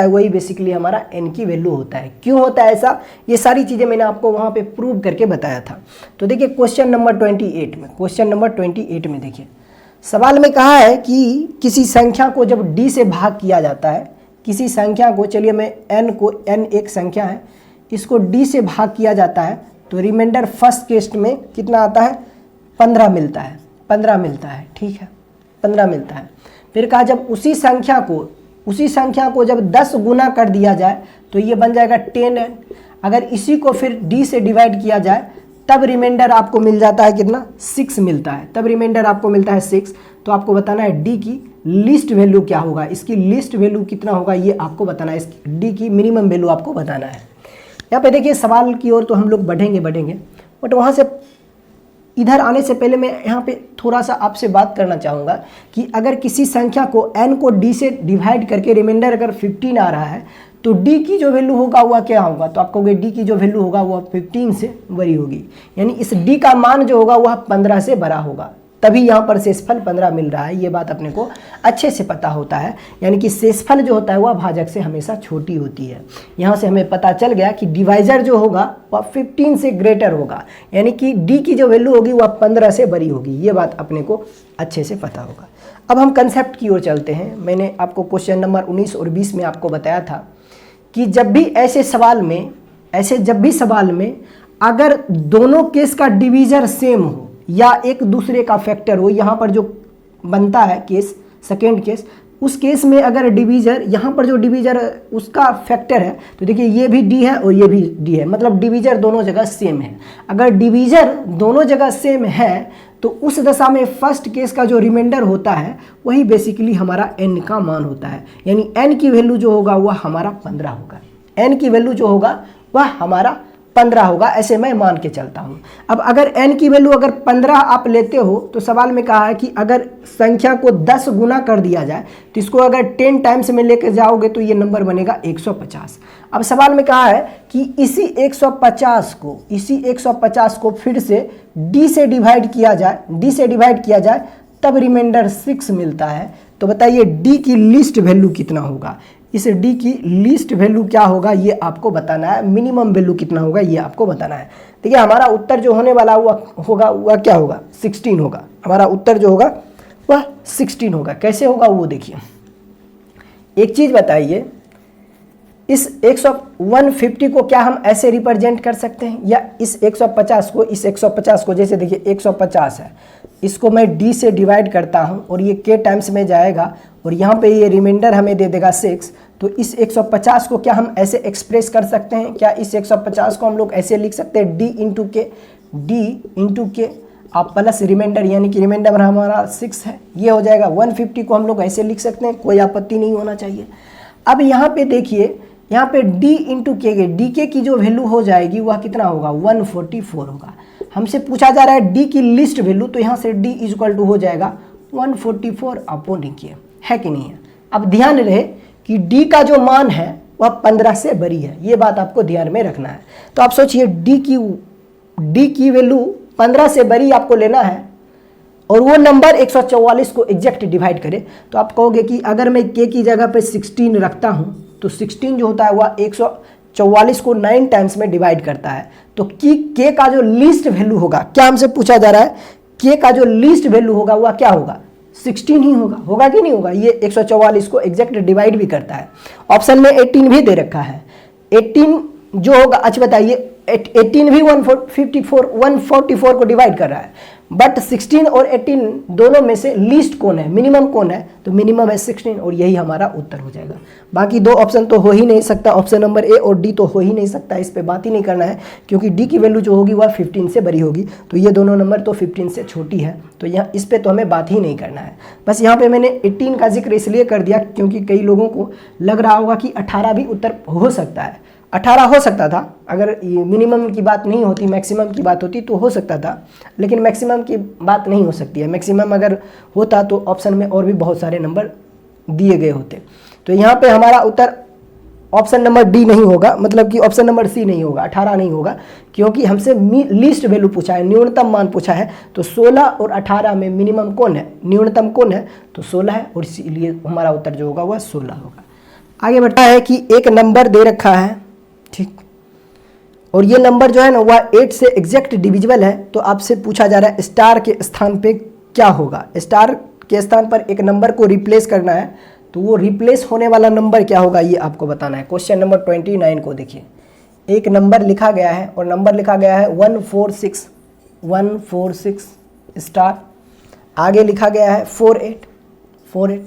है वही बेसिकली हमारा n की वैल्यू होता है। क्यों होता है ऐसा? ये सारी चीज़ें मैंने आपको वहाँ पे प्रूव करके बताया था। तो देखिए क्वेश्चन नंबर 28 में देखिए सवाल में कहा है कि किसी संख्या को जब d से भाग किया जाता है, किसी संख्या को, चलिए मैं n एक संख्या है, इसको d से भाग किया जाता है तो रिमाइंडर फर्स्ट केस में कितना आता है? 15 मिलता है। ठीक है, 15 मिलता है। फिर कहा जब उसी संख्या को जब 10 गुना कर दिया जाए तो ये बन जाएगा 10n। अगर इसी को फिर d से डिवाइड किया जाए तब रिमाइंडर आपको मिल जाता है कितना? 6 मिलता है। तब रिमाइंडर आपको मिलता है 6। तो आपको बताना है d की लिस्ट वैल्यू क्या होगा, इसकी लिस्ट वैल्यू कितना होगा ये आपको बताना है। इस d की मिनिमम वैल्यू आपको बताना है। यहाँ पे देखिए सवाल की ओर तो हम लोग बढ़ेंगे, बट वहाँ से इधर आने से पहले मैं यहाँ पे थोड़ा सा आपसे बात करना चाहूँगा कि अगर किसी संख्या को n को d से डिवाइड करके रिमाइंडर अगर 15 आ रहा है तो d की जो वैल्यू होगा वह क्या होगा? तो आपको d की जो वैल्यू होगा वह 15 से बड़ी होगी, यानी इस d का मान जो होगा वह 15 से बड़ा होगा। तभी यहाँ पर शेषफल 15 मिल रहा है। ये बात अपने को अच्छे से पता होता है, यानी कि शेषफल जो होता है वह भाजक से हमेशा छोटी होती है। यहाँ से हमें पता चल गया कि डिवाइजर जो होगा वह 15 से ग्रेटर होगा, यानी कि d की जो वैल्यू होगी वह 15 से बड़ी होगी। ये बात अपने को अच्छे से पता होगा। अब हम कंसेप्ट की ओर चलते हैं। मैंने आपको क्वेश्चन नंबर 19 और 20 में आपको बताया था कि जब भी सवाल में अगर दोनों केस का डिवीजर सेम हो या एक दूसरे का फैक्टर हो, यहाँ पर जो बनता है केस सेकेंड केस, उस केस में अगर डिवीजर, यहाँ पर जो डिवीजर उसका फैक्टर है तो देखिए ये भी d है और ये भी d है, मतलब डिवीजर दोनों जगह सेम है। अगर डिवीजर दोनों जगह सेम है तो उस दशा में फर्स्ट केस का जो रिमाइंडर होता है वही बेसिकली हमारा n का मान होता है, यानी n की वैल्यू जो होगा वह हमारा 15 होगा। n की वैल्यू जो होगा वह हमारा 15 होगा, ऐसे मैं मान के चलता हूँ। अब अगर n की वैल्यू अगर 15 आप लेते हो तो सवाल में कहा है कि अगर संख्या को 10 गुना कर दिया जाए तो इसको अगर 10 टाइम्स में लेकर जाओगे तो ये नंबर बनेगा 150। अब सवाल में कहा है कि इसी 150 को फिर से d से डिवाइड किया जाए तब रिमाइंडर 6 मिलता है। तो बताइए d की लिस्ट वैल्यू कितना होगा? इस d की लिस्ट वैल्यू क्या होगा ये आपको बताना है। मिनिमम वैल्यू कितना होगा ये आपको बताना है। देखिए हमारा उत्तर जो होने वाला वह क्या होगा? 16 होगा। हमारा उत्तर जो होगा वह 16 होगा। कैसे होगा वो देखिए। एक चीज़ बताइए, इस 150 को क्या हम ऐसे रिप्रेजेंट कर सकते हैं, या इस 150 को जैसे देखिए 150 है, इसको मैं d से डिवाइड करता हूं और ये k टाइम्स में जाएगा और यहाँ पे ये रिमाइंडर हमें दे देगा 6। तो इस 150 को क्या हम ऐसे एक्सप्रेस कर सकते हैं, क्या इस 150 को हम लोग ऐसे लिख सकते हैं d इंटू के आप प्लस रिमाइंडर, यानी कि रिमाइंडर हमारा 6 है, ये हो जाएगा। 150 को हम लोग ऐसे लिख सकते हैं, कोई आपत्ति नहीं होना चाहिए। अब यहाँ पे देखिए, यहाँ पे d इंटू के, डी के की जो वैल्यू हो जाएगी वह कितना होगा, 144 होगा। हमसे पूछा जा रहा है d की लिस्ट वैल्यू, तो यहाँ से d इज इक्वल टू हो जाएगा 144 अपॉन के, है कि नहीं है। अब ध्यान रहे कि d का जो मान है वह 15 से बड़ी है, ये बात आपको ध्यान में रखना है। तो आप सोचिए d की वैल्यू 15 से बड़ी आपको लेना है और वो नंबर 144 को एग्जैक्ट डिवाइड करे। तो आप कहोगे कि अगर मैं k की जगह पे 16 रखता हूँ तो 16 जो होता है वह 144 को 9 टाइम्स में डिवाइड करता है। तो k का जो लीस्ट वैल्यू होगा, क्या हमसे पूछा जा रहा है, k का जो लीस्ट वैल्यू होगा वह क्या होगा, 16 ही होगा। होगा कि नहीं होगा, ये 144 को एग्जैक्ट डिवाइड भी करता है। ऑप्शन में 18 भी दे रखा है, 18 जो होगा, अच्छा बताइए 18 भी 144 को डिवाइड कर रहा है, बट 16 और 18 दोनों में से लीस्ट कौन है, मिनिमम कौन है, तो मिनिमम है 16 और यही हमारा उत्तर हो जाएगा। बाकी दो ऑप्शन तो हो ही नहीं सकता, ऑप्शन नंबर ए और डी तो हो ही नहीं सकता, इस पे बात ही नहीं करना है, क्योंकि डी की वैल्यू जो होगी वह 15 से बड़ी होगी, तो ये दोनों नंबर तो 15 से छोटी है, तो यहाँ इस पे तो हमें बात ही नहीं करना है। बस यहाँ पे मैंने 18 का जिक्र इसलिए कर दिया क्योंकि कई लोगों को लग रहा होगा कि 18 भी उत्तर हो सकता है। 18 हो सकता था, अगर ये मिनिमम की बात नहीं होती, मैक्सिमम की बात होती तो हो सकता था, लेकिन मैक्सिमम की बात नहीं हो सकती है। मैक्सिमम अगर होता तो ऑप्शन में और भी बहुत सारे नंबर दिए गए होते। तो यहाँ पे हमारा उत्तर ऑप्शन नंबर डी नहीं होगा, मतलब कि ऑप्शन नंबर सी नहीं होगा, 18 नहीं होगा, क्योंकि हमसे लीस्ट वैल्यू पूछा है, न्यूनतम मान पूछा है। तो 16 और 18 में मिनिमम कौन है, न्यूनतम कौन है, तो 16 है, और इसीलिए हमारा उत्तर जो होगा वह 16 होगा। आगे बढ़ता है कि एक नंबर दे रखा है, ठीक, और ये नंबर जो है ना वह 8 से एग्जैक्ट डिविजिबल है। तो आपसे पूछा जा रहा है स्टार के स्थान पे क्या होगा, स्टार के स्थान पर एक नंबर को रिप्लेस करना है, तो वो रिप्लेस होने वाला नंबर क्या होगा ये आपको बताना है। क्वेश्चन नंबर 29 को देखिए, एक नंबर लिखा गया है और नंबर लिखा गया है 146 स्टार, आगे लिखा गया है 48।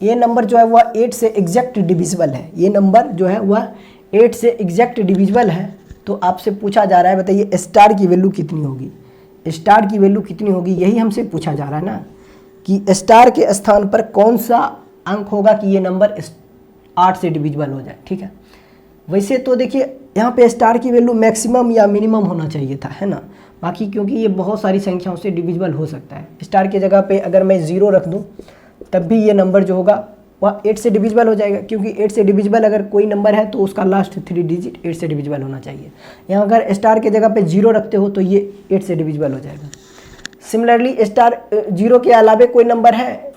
ये नंबर जो है वह 8 से एग्जैक्ट डिविजिबल है, ये नंबर जो है वह 8 से एग्जैक्ट डिविजिबल है। तो आपसे पूछा जा रहा है बताइए स्टार की वैल्यू कितनी होगी, स्टार की वैल्यू कितनी होगी, यही हमसे पूछा जा रहा है ना, कि स्टार के स्थान पर कौन सा अंक होगा कि ये नंबर 8 से डिविजिबल हो जाए। ठीक है, वैसे तो देखिए यहाँ पे स्टार की वैल्यू मैक्सिमम या मिनिमम होना चाहिए था, है ना, बाकी क्योंकि ये बहुत सारी संख्याओं से डिविजिबल हो सकता है। स्टार की जगह पे अगर मैं 0 रख दूँ तब भी ये नंबर जो होगा वह 8 से डिविजिबल हो जाएगा, क्योंकि 8 से डिविजिबल अगर कोई नंबर है तो उसका लास्ट 3 डिजिट 8 से डिविजिबल होना चाहिए। यहाँ अगर स्टार के जगह पे 0 रखते हो तो ये 8 से डिविजिबल हो जाएगा। सिमिलरली स्टार 0 के अलावे कोई नंबर है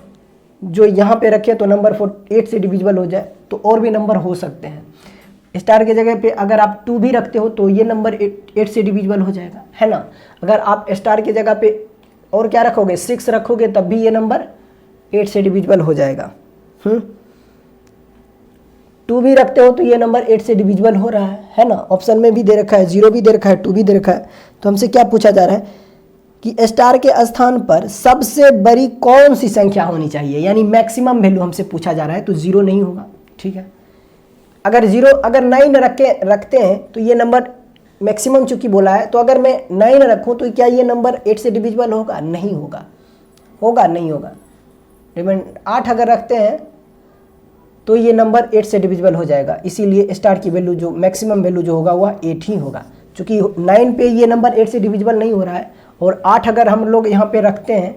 जो यहाँ पे रखे तो नंबर 8 से डिविजिबल हो जाए, तो और भी नंबर हो सकते हैं। स्टार के जगह पे अगर आप 2 भी रखते हो तो ये नंबर 8 से डिविजिबल हो जाएगा, है ना। अगर आप स्टार के जगह पे और क्या रखोगे, 6 रखोगे तब भी ये नंबर 8 से डिविजिबल हो जाएगा। 2 भी रखते हो तो ये नंबर 8 से डिविजिबल हो रहा है ना। ऑप्शन में भी दे रखा है, 0 भी दे रखा है, 2 भी दे रखा है। तो हमसे क्या पूछा जा रहा है कि स्टार के स्थान पर सबसे बड़ी कौन सी संख्या होनी चाहिए, यानी मैक्सिमम वैल्यू हमसे पूछा जा रहा है, तो 0 नहीं होगा। ठीक है, अगर 9 रखते हैं तो ये नंबर मैक्सिमम चूंकि बोला है, तो अगर मैं 9 रखूं तो क्या ये नंबर 8 से डिविजिबल होगा, नहीं होगा, नहीं होगा। 8 अगर रखते हैं तो ये नंबर 8 से डिविजिबल हो जाएगा, इसीलिए स्टार की वैल्यू जो मैक्सिमम वैल्यू जो होगा वह 8 ही होगा, क्योंकि 9 पे ये नंबर 8 से डिविजिबल नहीं हो रहा है। और 8 अगर हम लोग यहाँ पे रखते हैं,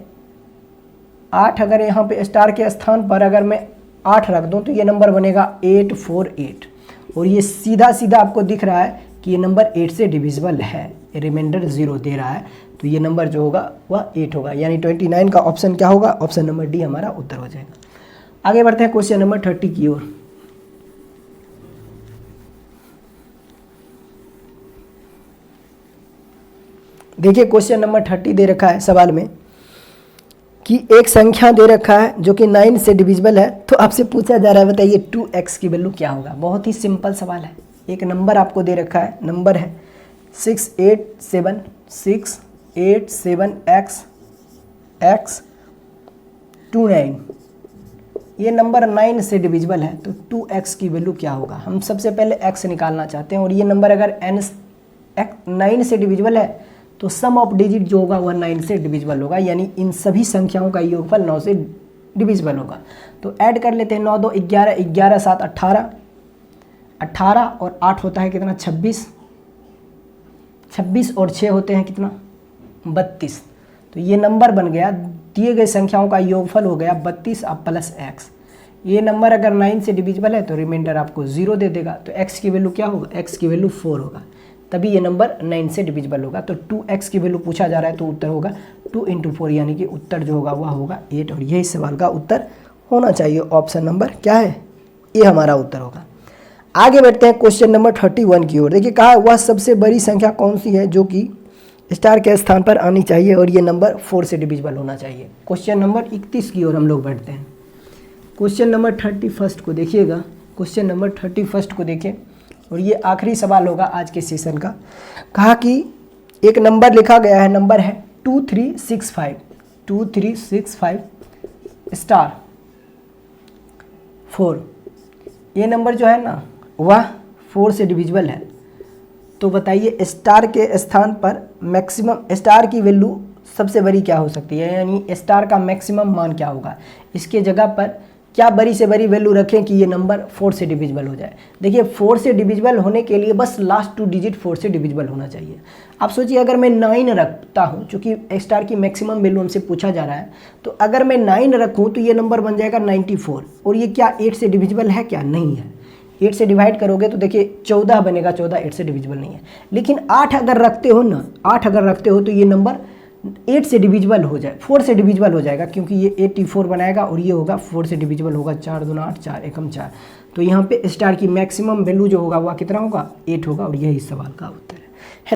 8 अगर यहाँ पे स्टार के स्थान पर अगर मैं 8 रख दूँ तो ये नंबर बनेगा 848, और ये सीधा सीधा आपको दिख रहा है कि ये नंबर 8 से डिविजिबल है, रिमाइंडर 0 दे रहा है, तो ये नंबर जो होगा वह 8 होगा, यानी 29 का ऑप्शन क्या होगा, ऑप्शन नंबर डी हमारा उत्तर हो जाएगा। आगे बढ़ते हैं क्वेश्चन नंबर 30 की ओर। देखिए क्वेश्चन नंबर 30 दे रखा है सवाल में कि एक संख्या दे रखा है जो कि 9 से डिविजिबल है, तो आपसे पूछा जा रहा है बताइए 2x की वैल्यू क्या होगा। बहुत ही सिंपल सवाल है। एक नंबर आपको दे रखा है, नंबर है 687 ये नंबर 9 से डिविजिबल है, तो 2x की वैल्यू क्या होगा। हम सबसे पहले x निकालना चाहते हैं, और ये नंबर अगर 9 से डिविजिबल है तो सम ऑफ डिजिट जो होगा वह 9 से डिविजिबल होगा, यानी इन सभी संख्याओं का योगफल 9 से डिविजिबल होगा। तो ऐड कर लेते हैं, 9 2 11, 11 7 18, 18 और 8 होता है कितना 26, 26 और 6 होते हैं कितना 32। तो ये नंबर बन गया, दिए गए संख्याओं का योगफल हो गया 32 अब प्लस x। ये नंबर अगर 9 से डिविजिबल है तो रिमाइंडर आपको 0 दे देगा, तो x की वैल्यू क्या होगा, x की वैल्यू 4 होगा, तभी ये नंबर 9 से डिविजिबल होगा। तो 2x की वैल्यू पूछा जा रहा है, तो उत्तर होगा 2 × 4, यानी कि उत्तर जो होगा वह होगा 8, और यही सवाल का उत्तर होना चाहिए। ऑप्शन नंबर क्या है, ये हमारा उत्तर होगा। आगे बढ़ते हैं क्वेश्चन नंबर 31 की ओर। देखिए कहा है वह सबसे बड़ी संख्या कौन सी है जो कि स्टार के स्थान पर आनी चाहिए और ये नंबर 4 से डिविजिबल होना चाहिए। क्वेश्चन नंबर 31 की ओर हम लोग बढ़ते हैं। क्वेश्चन नंबर 31 को देखिएगा, क्वेश्चन नंबर 31 को देखें, और ये आखिरी सवाल होगा आज के सेशन का। कहा कि एक नंबर लिखा गया है, नंबर है 2365 स्टार 4। ये नंबर जो है ना वह 4 से डिविजिबल है। तो बताइए स्टार के स्थान पर मैक्सिमम, स्टार की वैल्यू सबसे बड़ी क्या हो सकती है, यानी स्टार का मैक्सिमम मान क्या होगा। इसके जगह पर क्या बड़ी से बड़ी वैल्यू रखें कि ये नंबर 4 से डिविजिबल हो जाए। देखिए 4 से डिविजिबल होने के लिए बस लास्ट 2 डिजिट 4 से डिविजिबल होना चाहिए। आप सोचिए अगर मैं 9 रखता हूँ, चूँकि स्टार की मैक्सिमम वैल्यू हमसे पूछा जा रहा है, तो अगर मैं 9 रखूँ तो ये नंबर बन जाएगा 94, और ये क्या 8 से डिविजिबल है, क्या नहीं है। 8 से डिवाइड करोगे तो देखिए 14 बनेगा, 14 8 से डिविजिबल नहीं है। लेकिन 8 अगर रखते हो ना, 8 अगर रखते हो तो ये नंबर 8 से डिविजिबल हो जाए, 4 से डिविजिबल हो जाएगा, क्योंकि ये 84 बनाएगा और ये होगा 4 से डिविजिबल होगा। 4 दूना 8, 4 एकम 4। तो यहाँ पे स्टार की मैक्सिमम वैल्यू जो होगा वह कितना होगा 8 होगा, और यही सवाल का उत्तर है।